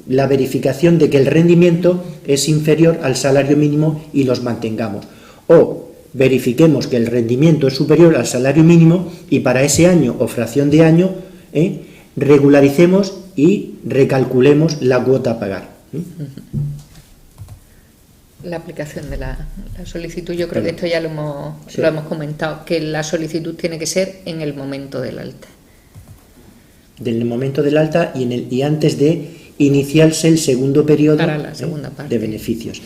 la verificación de que el rendimiento es inferior al salario mínimo y los mantengamos. O verifiquemos que el rendimiento es superior al salario mínimo y para ese año o fracción de año regularicemos y recalculemos la cuota a pagar. La aplicación de la solicitud, yo creo que esto ya lo hemos comentado, que la solicitud tiene que ser en el momento del alta. Del momento del alta y antes de iniciarse el segundo periodo para la segunda parte de beneficios.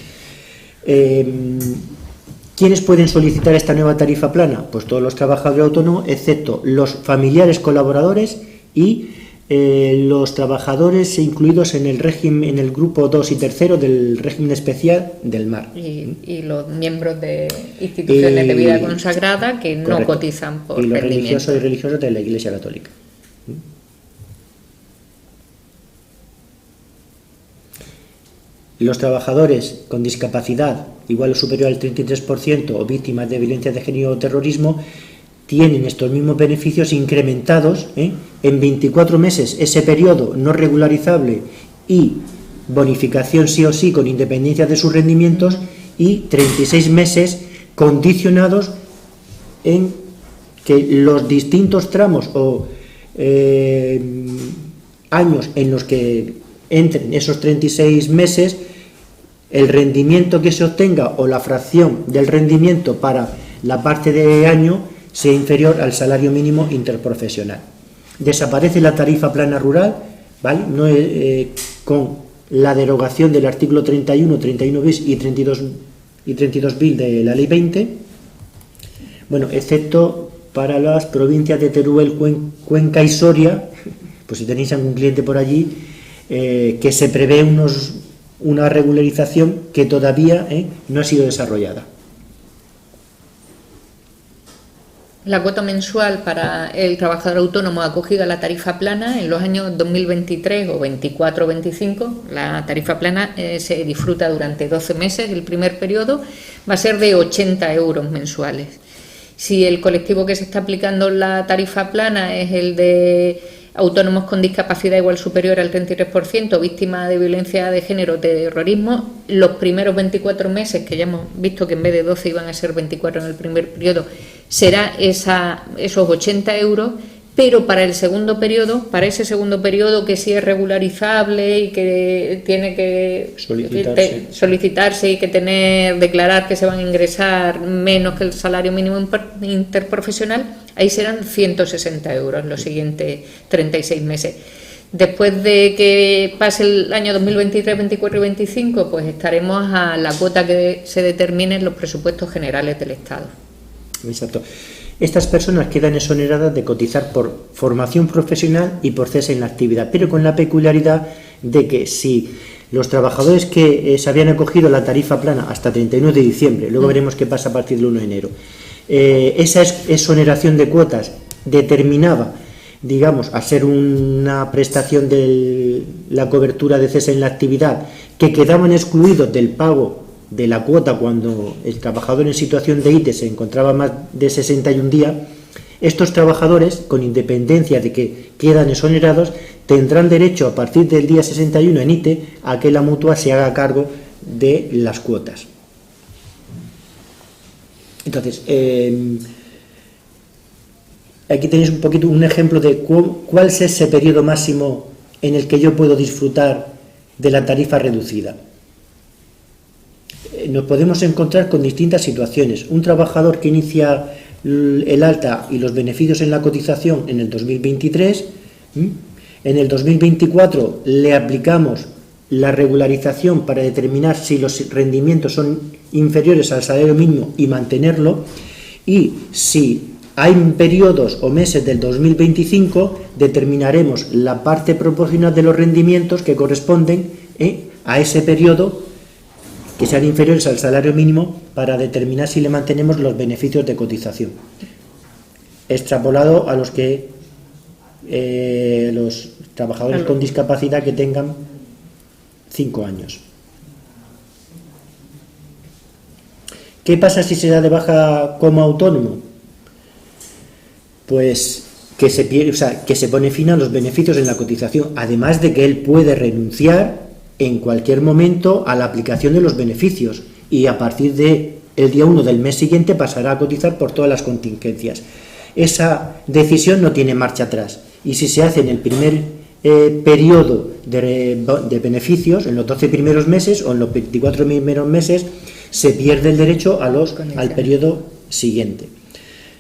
¿Quiénes pueden solicitar esta nueva tarifa plana? Pues todos los trabajadores autónomos, excepto los familiares colaboradores y los trabajadores incluidos en el régimen, en el grupo 2 y 3 del régimen especial del MAR. Y los miembros de instituciones de vida consagrada que no cotizan por y los rendimiento. religiosos y religiosas de la Iglesia Católica. Los trabajadores con discapacidad igual o superior al 33% o víctimas de violencia de género o terrorismo tienen estos mismos beneficios incrementados en 24 meses, ese periodo no regularizable y bonificación sí o sí con independencia de sus rendimientos, y 36 meses condicionados en que los distintos tramos o años en los que entren esos 36 meses, el rendimiento que se obtenga o la fracción del rendimiento para la parte de año sea inferior al salario mínimo interprofesional. Desaparece la tarifa plana rural, ¿vale? No, con la derogación del artículo 31, 31 bis y 32 bis de la ley 20, bueno, excepto para las provincias de Teruel, Cuenca y Soria, pues si tenéis algún cliente por allí, que se prevé una regularización que todavía no ha sido desarrollada. La cuota mensual para el trabajador autónomo acogido a la tarifa plana en los años 2023 o 24 o 25, la tarifa plana se disfruta durante 12 meses, el primer periodo va a ser de 80 euros mensuales. Si el colectivo que se está aplicando la tarifa plana es el de autónomos con discapacidad igual o superior al 33%, víctimas de violencia de género o terrorismo, los primeros 24 meses, que ya hemos visto que en vez de 12 iban a ser 24 en el primer periodo, será esos 80 euros, pero para el segundo periodo, para ese segundo periodo que sí es regularizable y que tiene que solicitarse y que declarar que se van a ingresar menos que el salario mínimo interprofesional, ahí serán 160 euros los siguientes 36 meses. Después de que pase el año 2023, 24 y 25, pues estaremos a la cuota que se determine en los presupuestos generales del Estado. Exacto. Estas personas quedan exoneradas de cotizar por formación profesional y por cese en la actividad, pero con la peculiaridad de que si los trabajadores que se habían acogido a la tarifa plana hasta 31 de diciembre, luego veremos qué pasa a partir del 1 de enero, esa exoneración de cuotas determinaba, digamos, a ser una prestación de la cobertura de cese en la actividad, que quedaban excluidos del pago de la cuota cuando el trabajador en situación de ITE se encontraba más de 61 días, estos trabajadores, con independencia de que quedan exonerados, tendrán derecho a partir del día 61 en ITE a que la mutua se haga cargo de las cuotas. Entonces, aquí tenéis un poquito un ejemplo de cuál es ese periodo máximo en el que yo puedo disfrutar de la tarifa reducida. Nos podemos encontrar con distintas situaciones. Un trabajador que inicia el alta y los beneficios en la cotización en el 2023, en el 2024 le aplicamos la regularización para determinar si los rendimientos son inferiores al salario mínimo y mantenerlo, y si hay periodos o meses del 2025 determinaremos la parte proporcional de los rendimientos que corresponden a ese periodo que sean inferiores al salario mínimo para determinar si le mantenemos los beneficios de cotización, extrapolado a los que los trabajadores con discapacidad que tengan 5 años. ¿Qué pasa si se da de baja como autónomo? Pues que se pone fin a los beneficios en la cotización, además de que él puede renunciar en cualquier momento a la aplicación de los beneficios y a partir del día 1 del mes siguiente pasará a cotizar por todas las contingencias. Esa decisión no tiene marcha atrás, y si se hace en el primer periodo de beneficios, en los 12 primeros meses o en los 24 primeros meses, se pierde el derecho al periodo siguiente.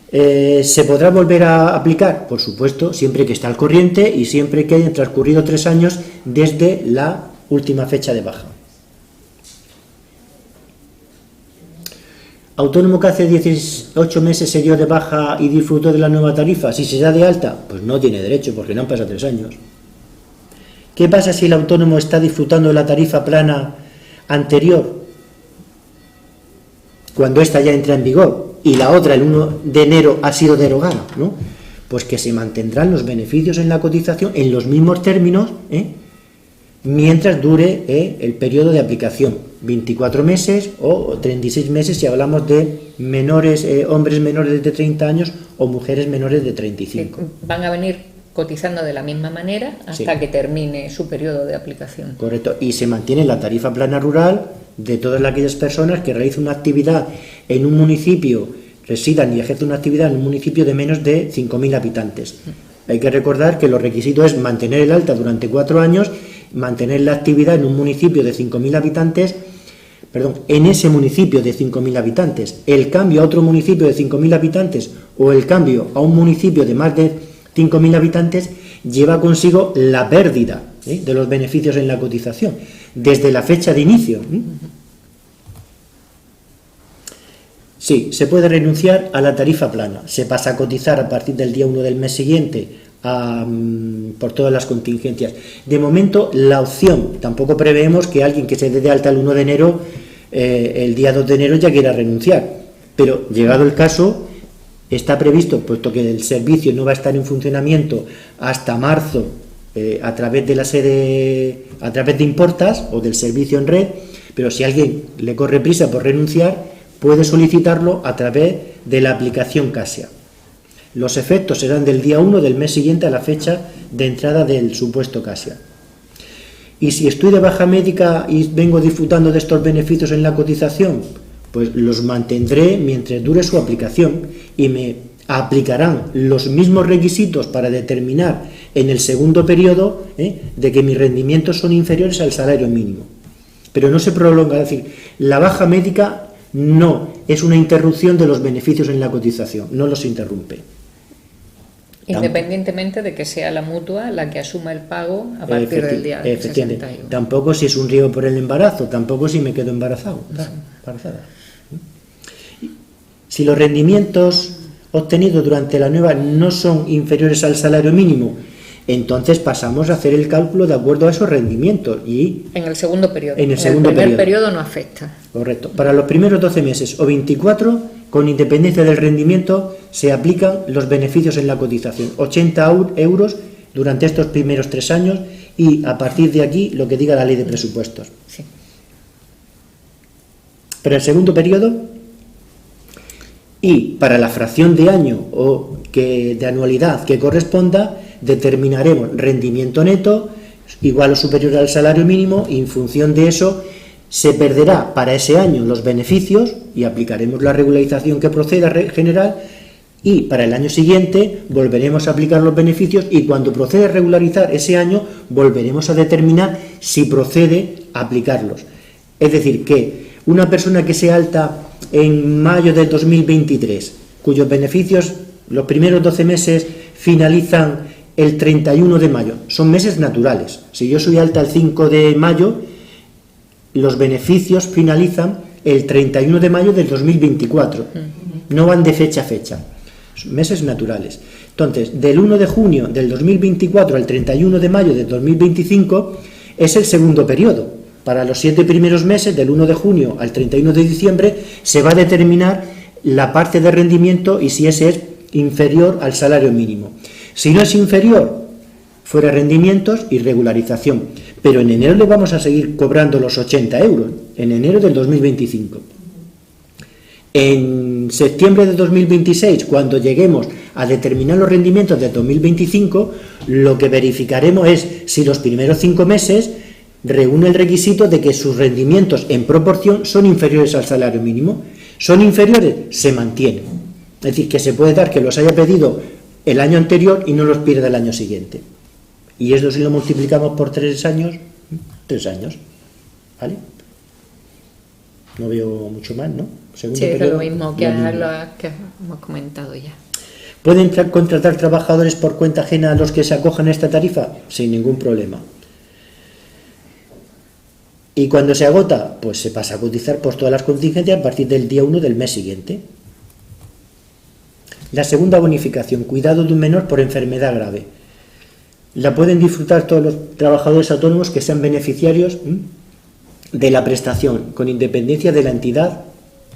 ¿Se podrá volver a aplicar? Por supuesto, siempre que esté al corriente y siempre que hayan transcurrido 3 años desde la última fecha de baja. ¿Autónomo que hace 18 meses se dio de baja y disfrutó de la nueva tarifa? Si se da de alta, pues no tiene derecho porque no han pasado 3 años. ¿Qué pasa si el autónomo está disfrutando de la tarifa plana anterior cuando esta ya entra en vigor y la otra el 1 de enero ha sido derogada, ¿no? Pues que se mantendrán los beneficios en la cotización en los mismos términos, mientras dure el periodo de aplicación, 24 meses o 36 meses si hablamos de menores, hombres menores de 30 años o mujeres menores de 35. Van a venir cotizando de la misma manera hasta que termine su periodo de aplicación. Correcto, y se mantiene la tarifa plana rural de todas aquellas personas que realizan una actividad en un municipio, residan y ejercen una actividad en un municipio de menos de 5.000 habitantes. Hay que recordar que los requisitos es mantener el alta durante 4 años, mantener la actividad en un municipio de 5.000 habitantes, en ese municipio de 5.000 habitantes. El cambio a otro municipio de 5.000 habitantes o el cambio a un municipio de más de 5.000 habitantes lleva consigo la pérdida de los beneficios en la cotización desde la fecha de inicio. Sí, se puede renunciar a la tarifa plana, se pasa a cotizar a partir del día 1 del mes siguiente por todas las contingencias. De momento, la opción, tampoco preveemos que alguien que se dé de alta el 1 de enero, el día 2 de enero ya quiera renunciar, pero llegado el caso, está previsto, puesto que el servicio no va a estar en funcionamiento hasta marzo a través de la sede, a través de Importas o del servicio en red, pero si alguien le corre prisa por renunciar, puede solicitarlo a través de la aplicación Casia. Los efectos serán del día 1 del mes siguiente a la fecha de entrada del supuesto Casia. Y si estoy de baja médica y vengo disfrutando de estos beneficios en la cotización, pues los mantendré mientras dure su aplicación y me aplicarán los mismos requisitos para determinar en el segundo periodo de que mis rendimientos son inferiores al salario mínimo. Pero no se prolonga, es decir, la baja médica no es una interrupción de los beneficios en la cotización, no los interrumpe. Independientemente de que sea la mutua la que asuma el pago a partir del día 61. Tampoco si es un riesgo por el embarazo, tampoco si me quedo embarazada. Si los rendimientos obtenidos durante la nueva no son inferiores al salario mínimo, entonces pasamos a hacer el cálculo de acuerdo a esos rendimientos. Y en el segundo periodo. En el primer periodo no afecta. Correcto. Para los primeros 12 meses o 24, con independencia del rendimiento, se aplican los beneficios en la cotización. 80 euros durante estos primeros 3 años y a partir de aquí lo que diga la ley de presupuestos. Sí. Para el segundo periodo y para la fracción de año o de anualidad que corresponda, determinaremos rendimiento neto igual o superior al salario mínimo y en función de eso se perderá para ese año los beneficios y aplicaremos la regularización que proceda general y para el año siguiente volveremos a aplicar los beneficios y cuando proceda a regularizar ese año volveremos a determinar si procede a aplicarlos. Es decir, que una persona que sea alta en mayo del 2023, cuyos beneficios los primeros 12 meses finalizan el 31 de mayo, son meses naturales. Si yo soy alta el 5 de mayo, los beneficios finalizan el 31 de mayo del 2024. No van de fecha a fecha. Son meses naturales. Entonces, del 1 de junio del 2024 al 31 de mayo del 2025 es el segundo periodo. Para los 7 primeros meses, del 1 de junio al 31 de diciembre, se va a determinar la parte de rendimiento y si ese es inferior al salario mínimo. Si no es inferior, fuera rendimientos y regularización. Pero en enero le vamos a seguir cobrando los 80 euros, en enero del 2025. En septiembre de 2026, cuando lleguemos a determinar los rendimientos de 2025, lo que verificaremos es si los primeros 5 meses reúne el requisito de que sus rendimientos en proporción son inferiores al salario mínimo. ¿Son inferiores? Se mantiene. Es decir, que se puede dar que los haya pedido el año anterior y no los pierda el año siguiente. Y esto si lo multiplicamos por 3 años, 3 años. ¿Vale? No veo mucho más, ¿no? Segundo periodo, es lo mismo que hemos comentado ya. ¿Pueden contratar trabajadores por cuenta ajena a los que se acojan a esta tarifa? Sin ningún problema. Y cuando se agota, pues se pasa a cotizar por todas las contingencias a partir del día 1 del mes siguiente. La segunda bonificación, cuidado de un menor por enfermedad grave. La pueden disfrutar todos los trabajadores autónomos que sean beneficiarios de la prestación, con independencia de la entidad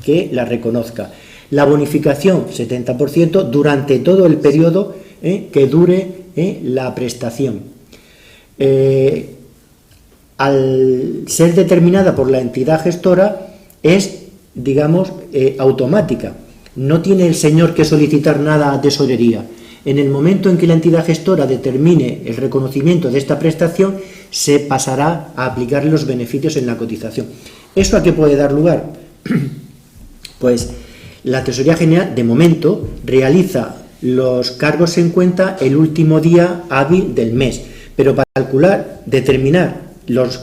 que la reconozca. La bonificación, 70%, durante todo el periodo que dure la prestación. Al ser determinada por la entidad gestora, es, digamos, automática. No tiene el señor que solicitar nada a tesorería. En el momento en que la entidad gestora determine el reconocimiento de esta prestación, se pasará a aplicar los beneficios en la cotización. ¿Eso a qué puede dar lugar? Pues la Tesorería General, de momento, realiza los cargos en cuenta el último día hábil del mes, pero para calcular, determinar los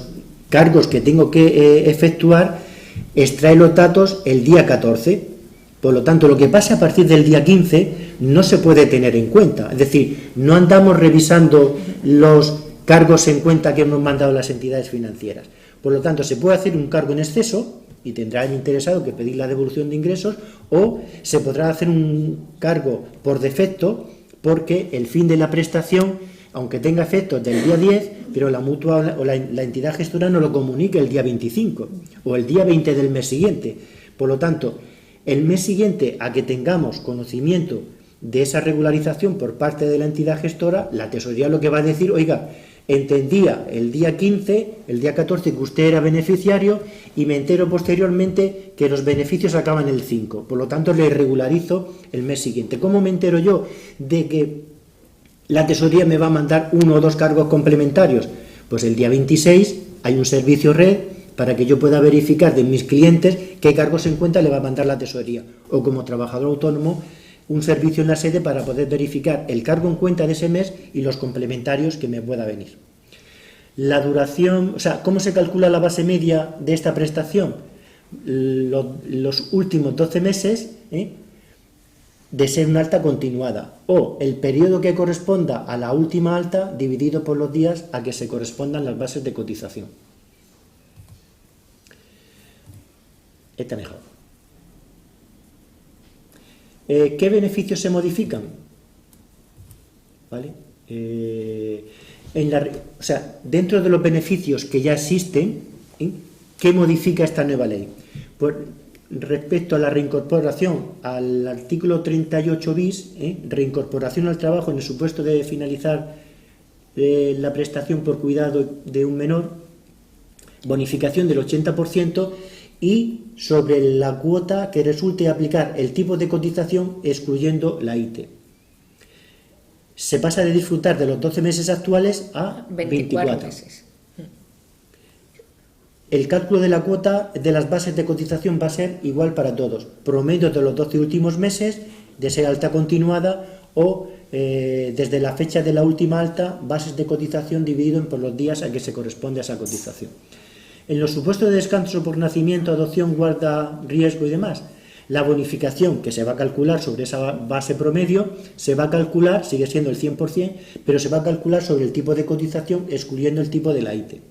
cargos que tengo que efectuar, extrae los datos el día 14. Por lo tanto, lo que pase a partir del día 15 no se puede tener en cuenta. Es decir, no andamos revisando los cargos en cuenta que hemos mandado las entidades financieras. Por lo tanto, se puede hacer un cargo en exceso y tendrá el interesado que pedir la devolución de ingresos, o se podrá hacer un cargo por defecto porque el fin de la prestación, aunque tenga efectos del día 10, pero la mutua o la entidad gestora no lo comunique el día 25 o el día 20 del mes siguiente. Por lo tanto, el mes siguiente a que tengamos conocimiento de esa regularización por parte de la entidad gestora, la tesorería lo que va a decir, oiga, entendía el día 15, el día 14 que usted era beneficiario y me entero posteriormente que los beneficios acaban el 5, por lo tanto le regularizo el mes siguiente. ¿Cómo me entero yo de que la tesorería me va a mandar 1 o 2 cargos complementarios? Pues el día 26 hay un servicio red para que yo pueda verificar de mis clientes qué cargos en cuenta le va a mandar la tesorería, o como trabajador autónomo un servicio en la sede para poder verificar el cargo en cuenta de ese mes y los complementarios que me pueda venir. La duración, o sea, ¿cómo se calcula la base media de esta prestación? Los últimos 12 meses de ser una alta continuada, o el periodo que corresponda a la última alta dividido por los días a que se correspondan las bases de cotización. Esta mejor. ¿Qué beneficios se modifican? ¿Vale? O sea, dentro de los beneficios que ya existen, ¿qué modifica esta nueva ley? Pues, respecto a la reincorporación al artículo 38 bis, reincorporación al trabajo en el supuesto de finalizar la prestación por cuidado de un menor, bonificación del 80%, y sobre la cuota que resulte aplicar el tipo de cotización excluyendo la ITE. Se pasa de disfrutar de los 12 meses actuales a 24 meses. El cálculo de la cuota de las bases de cotización va a ser igual para todos. Promedio de los 12 últimos meses, de ser alta continuada, o desde la fecha de la última alta, bases de cotización dividido por los días a que se corresponde a esa cotización. En los supuestos de descanso por nacimiento, adopción, guarda, riesgo y demás, la bonificación que se va a calcular sobre esa base promedio se va a calcular, sigue siendo el 100%, pero se va a calcular sobre el tipo de cotización excluyendo el tipo de la ITE.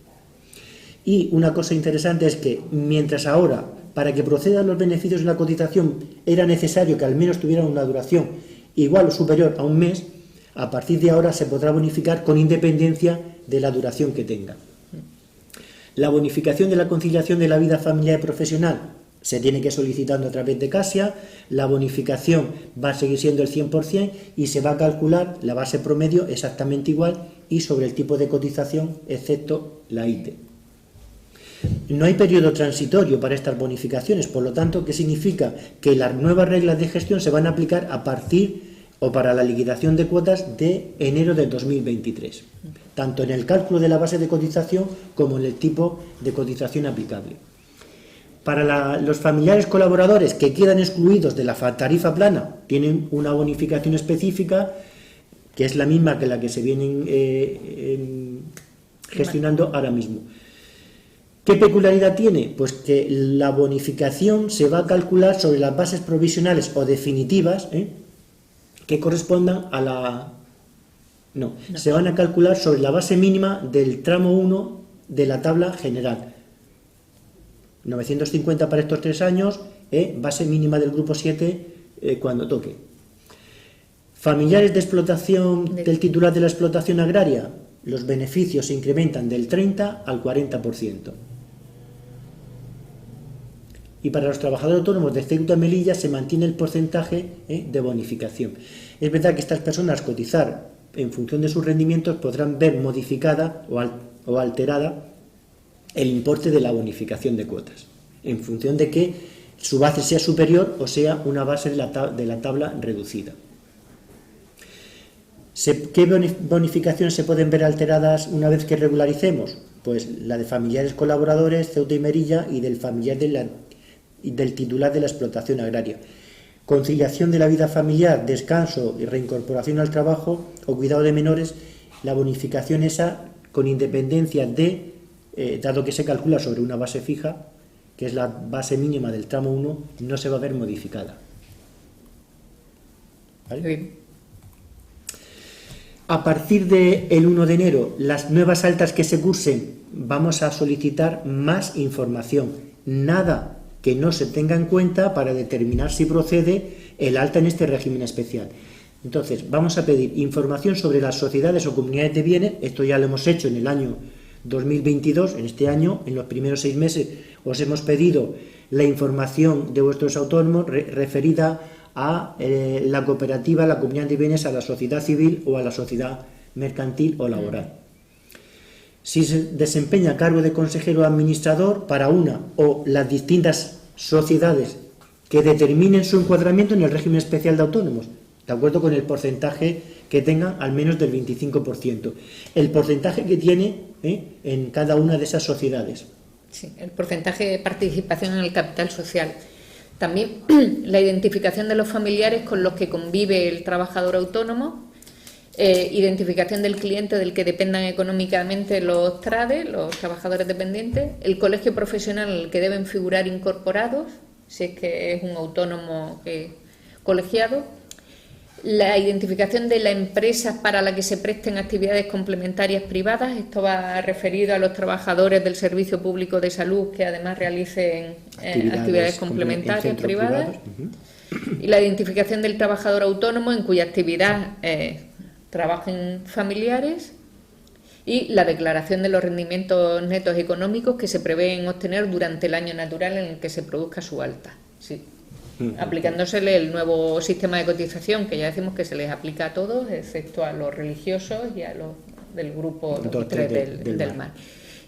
Y una cosa interesante es que mientras ahora, para que procedan los beneficios de la cotización, era necesario que al menos tuvieran una duración igual o superior a un mes, a partir de ahora se podrá bonificar con independencia de la duración que tenga. La bonificación de la conciliación de la vida familiar y profesional se tiene que solicitar a través de CASIA, la bonificación va a seguir siendo el 100% y se va a calcular la base promedio exactamente igual y sobre el tipo de cotización excepto la ITE. No hay periodo transitorio para estas bonificaciones, por lo tanto, ¿qué significa? Que las nuevas reglas de gestión se van a aplicar a partir o para la liquidación de cuotas de enero de 2023, tanto en el cálculo de la base de cotización como en el tipo de cotización aplicable. Para los familiares colaboradores que quedan excluidos de la tarifa plana, tienen una bonificación específica que es la misma que la que se vienen gestionando ahora mismo. ¿Qué peculiaridad tiene? Pues que la bonificación se va a calcular sobre las bases provisionales o definitivas, que correspondan a la... No, se van a calcular sobre la base mínima del tramo 1 de la tabla general. 950 para estos 3 años, base mínima del grupo 7 cuando toque. Familiares de explotación del titular de la explotación agraria, los beneficios se incrementan del 30 al 40%. Y para los trabajadores autónomos de Ceuta y Melilla se mantiene el porcentaje de bonificación. Es verdad que estas personas cotizar en función de sus rendimientos podrán ver modificada o alterada el importe de la bonificación de cuotas, en función de que su base sea superior o sea una base de la tabla reducida. ¿Qué bonificaciones se pueden ver alteradas una vez que regularicemos? Pues la de familiares colaboradores, Ceuta y Melilla, y del familiar del titular de la explotación agraria. Conciliación de la vida familiar, descanso y reincorporación al trabajo o cuidado de menores, la bonificación esa con independencia de, dado que se calcula sobre una base fija, que es la base mínima del tramo 1, no se va a ver modificada. ¿Vale? Bien. A partir del 1 de enero, las nuevas altas que se cursen, vamos a solicitar más información. Nada que no se tenga en cuenta para determinar si procede el alta en este régimen especial. Entonces, vamos a pedir información sobre las sociedades o comunidades de bienes. Esto ya lo hemos hecho en el año 2022, en este año, en los primeros 6 meses, os hemos pedido la información de vuestros autónomos referida a la cooperativa, la comunidad de bienes, a la sociedad civil o a la sociedad mercantil o laboral. Si se desempeña cargo de consejero o administrador para una o las distintas sociedades que determinen su encuadramiento en el régimen especial de autónomos, de acuerdo con el porcentaje que tengan, al menos del 25%. El porcentaje que tiene en cada una de esas sociedades. Sí, el porcentaje de participación en el capital social. También la identificación de los familiares con los que convive el trabajador autónomo. Identificación del cliente del que dependan económicamente los TRADE, los trabajadores dependientes, el colegio profesional al que deben figurar incorporados, si es que es un autónomo colegiado, la identificación de la empresa para la que se presten actividades complementarias privadas, esto va referido a los trabajadores del Servicio Público de Salud que además realicen actividades complementarias privadas, y la identificación del trabajador autónomo en cuya actividad trabajen familiares, y la declaración de los rendimientos netos económicos que se prevén obtener durante el año natural en el que se produzca su alta, sí, aplicándosele el nuevo sistema de cotización que ya decimos que se les aplica a todos, excepto a los religiosos y a los del grupo 3 del mar.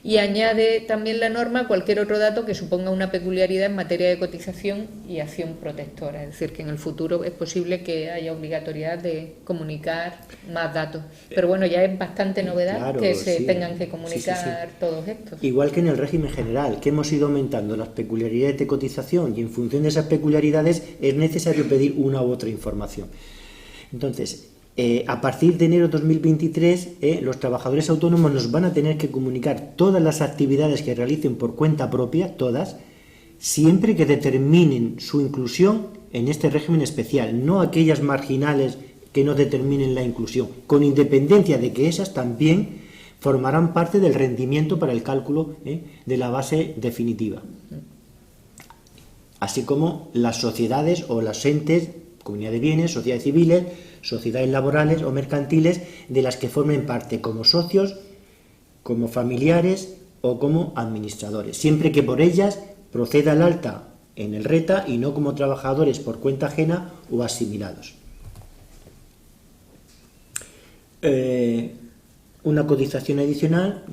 Y añade también la norma cualquier otro dato que suponga una peculiaridad en materia de cotización y acción protectora. Es decir, que en el futuro es posible que haya obligatoriedad de comunicar más datos. Pero bueno, ya es bastante novedad, claro, que se tengan que comunicar todos estos. Igual que en el régimen general, que hemos ido aumentando las peculiaridades de cotización y en función de esas peculiaridades es necesario pedir una u otra información. Entonces, a partir de enero de 2023, los trabajadores autónomos nos van a tener que comunicar todas las actividades que realicen por cuenta propia, todas, siempre que determinen su inclusión en este régimen especial, no aquellas marginales que no determinen la inclusión, con independencia de que esas también formarán parte del rendimiento para el cálculo de la base definitiva. Así como las sociedades o las entes, comunidad de bienes, sociedades civiles, sociedades laborales o mercantiles de las que formen parte como socios, como familiares o como administradores, siempre que por ellas proceda el alta en el RETA y no como trabajadores por cuenta ajena o asimilados. Una cotización adicional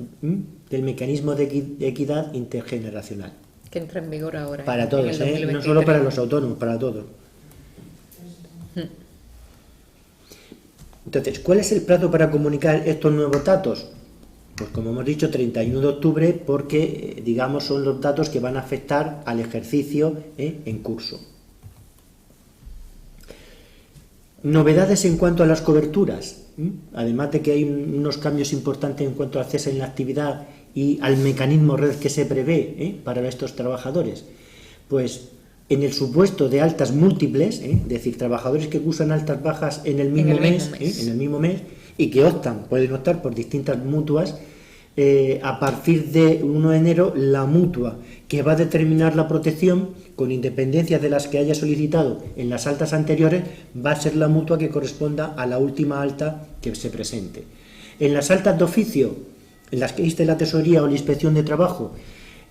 del mecanismo de equidad intergeneracional. Que entra en vigor ahora. Para todos, no solo para los autónomos, para todos. Entonces, ¿cuál es el plazo para comunicar estos nuevos datos? Pues como hemos dicho, 31 de octubre, porque, digamos, son los datos que van a afectar al ejercicio en curso. Novedades en cuanto a las coberturas. Además de que hay unos cambios importantes en cuanto al cese en la actividad y al mecanismo red que se prevé para estos trabajadores, pues en el supuesto de altas múltiples, es decir, trabajadores que cursan altas bajas en el mismo mes, y que pueden optar por distintas mutuas, a partir de 1 de enero la mutua que va a determinar la protección, con independencia de las que haya solicitado en las altas anteriores, va a ser la mutua que corresponda a la última alta que se presente. En las altas de oficio, en las que existe la tesorería o la inspección de trabajo,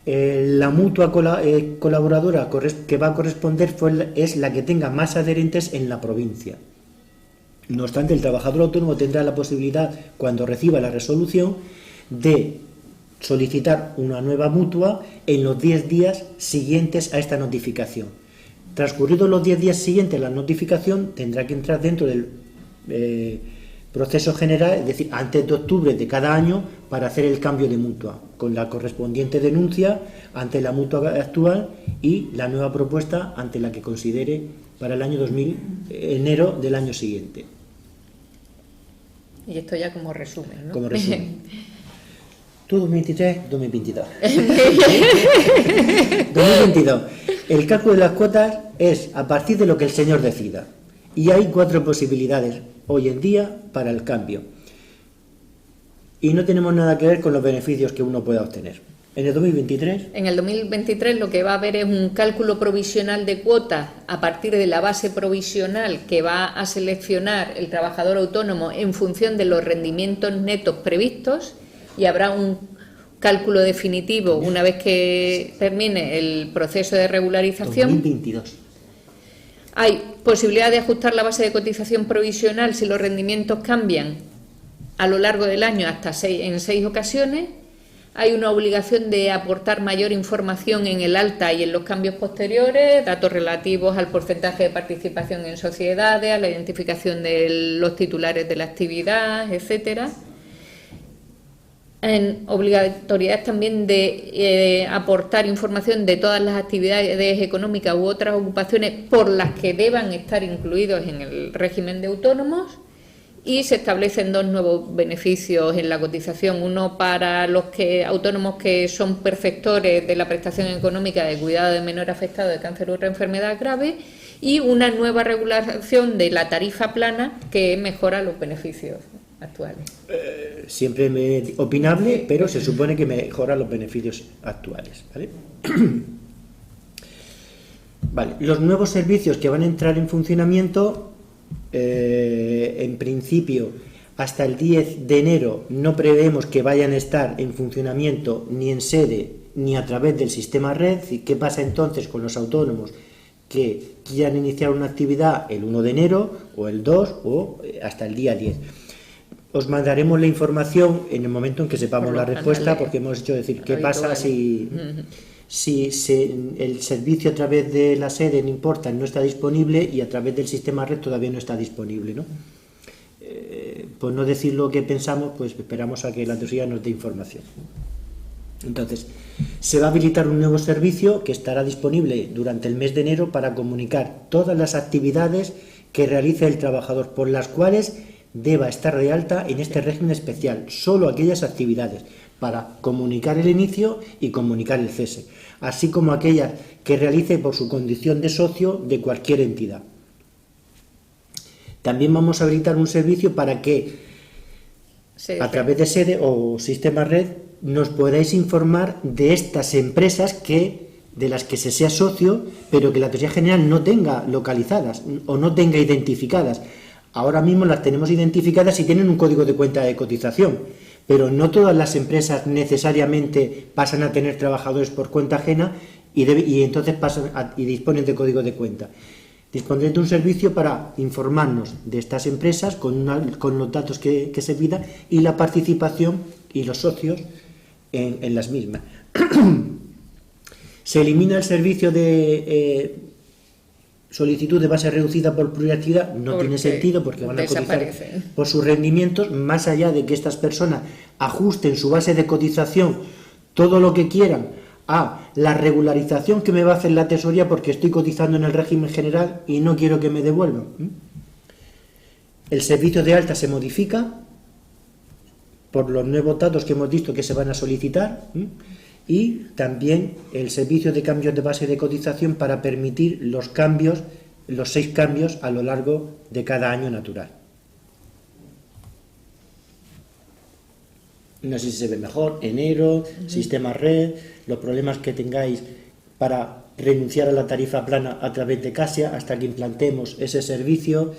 la mutua colaboradora que va a corresponder es la que tenga más adherentes en la provincia. No obstante, el trabajador autónomo tendrá la posibilidad, cuando reciba la resolución, de solicitar una nueva mutua en los 10 días siguientes a esta notificación. Transcurridos los 10 días siguientes a la notificación, tendrá que entrar dentro del proceso general, es decir, antes de octubre de cada año, para hacer el cambio de mutua, con la correspondiente denuncia ante la mutua actual y la nueva propuesta ante la que considere para el año enero del año siguiente. Y esto ya como resumen, ¿no? Como resumen. Tú 2023, 2022. 2022. El cálculo de las cuotas es a partir de lo que el señor decida. Y hay 4 posibilidades hoy en día para el cambio. Y no tenemos nada que ver con los beneficios que uno pueda obtener. En el 2023... En el 2023 lo que va a haber es un cálculo provisional de cuotas a partir de la base provisional que va a seleccionar el trabajador autónomo en función de los rendimientos netos previstos, y habrá un cálculo definitivo una vez que termine el proceso de regularización. 2022. Hay posibilidad de ajustar la base de cotización provisional si los rendimientos cambian a lo largo del año en 6 ocasiones. Hay una obligación de aportar mayor información en el alta y en los cambios posteriores, datos relativos al porcentaje de participación en sociedades, a la identificación de los titulares de la actividad, etcétera. En obligatoriedad también de aportar información de todas las actividades económicas u otras ocupaciones por las que deban estar incluidos en el régimen de autónomos, y se establecen 2 nuevos beneficios en la cotización: uno para los autónomos que son perceptores de la prestación económica de cuidado de menor afectado de cáncer u otra enfermedad grave, y una nueva regulación de la tarifa plana que mejora los beneficios actuales. Siempre opinable, pero se supone que mejora los beneficios actuales, ¿vale? Vale, los nuevos servicios que van a entrar en funcionamiento, en principio, hasta el 10 de enero no prevemos que vayan a estar en funcionamiento ni en sede ni a través del sistema red. ¿Qué pasa entonces con los autónomos que quieran iniciar una actividad el 1 de enero o el 2 o hasta el día 10? Os mandaremos la información en el momento en que sepamos la respuesta, porque hemos hecho decir qué pasa si el servicio a través de la sede no importa, no está disponible, y a través del sistema red todavía no está disponible, ¿no? Por no decir lo que pensamos, pues esperamos a que la tesorería nos dé información. Entonces, se va a habilitar un nuevo servicio que estará disponible durante el mes de enero para comunicar todas las actividades que realice el trabajador, por las cuales deba estar de alta en este régimen especial, solo aquellas actividades, para comunicar el inicio y comunicar el cese, así como aquellas que realice por su condición de socio de cualquier entidad. También vamos a habilitar un servicio para que a través de sede o sistema red nos podáis informar de estas empresas de las que se sea socio, pero que la Tesorería General no tenga localizadas o no tenga identificadas. Ahora mismo las tenemos identificadas y tienen un código de cuenta de cotización, pero no todas las empresas necesariamente pasan a tener trabajadores por cuenta ajena y entonces disponen de código de cuenta. Dispondré de un servicio para informarnos de estas empresas con los datos que se pidan y la participación y los socios en las mismas. Se elimina el servicio de solicitud de base reducida por pluriactividad. No tiene sentido, porque van a cotizar por sus rendimientos, más allá de que estas personas ajusten su base de cotización todo lo que quieran a la regularización que me va a hacer la tesorería porque estoy cotizando en el régimen general y no quiero que me devuelvan. El servicio de alta se modifica por los nuevos datos que hemos visto que se van a solicitar, y también el servicio de cambios de base de cotización para permitir los cambios, los 6 cambios a lo largo de cada año natural. No sé si se ve mejor, enero, sistema red, los problemas que tengáis para renunciar a la tarifa plana a través de Casia hasta que implantemos ese servicio.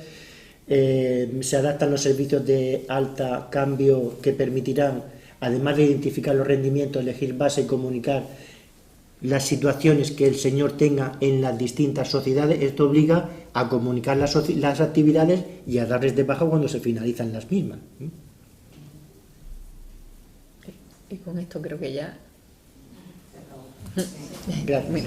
Se adaptan los servicios de alta cambio que permitirán, además de identificar los rendimientos, elegir base y comunicar las situaciones que el señor tenga en las distintas sociedades. Esto obliga a comunicar las actividades y a darles de baja cuando se finalizan las mismas. Y con esto creo que ya... Gracias.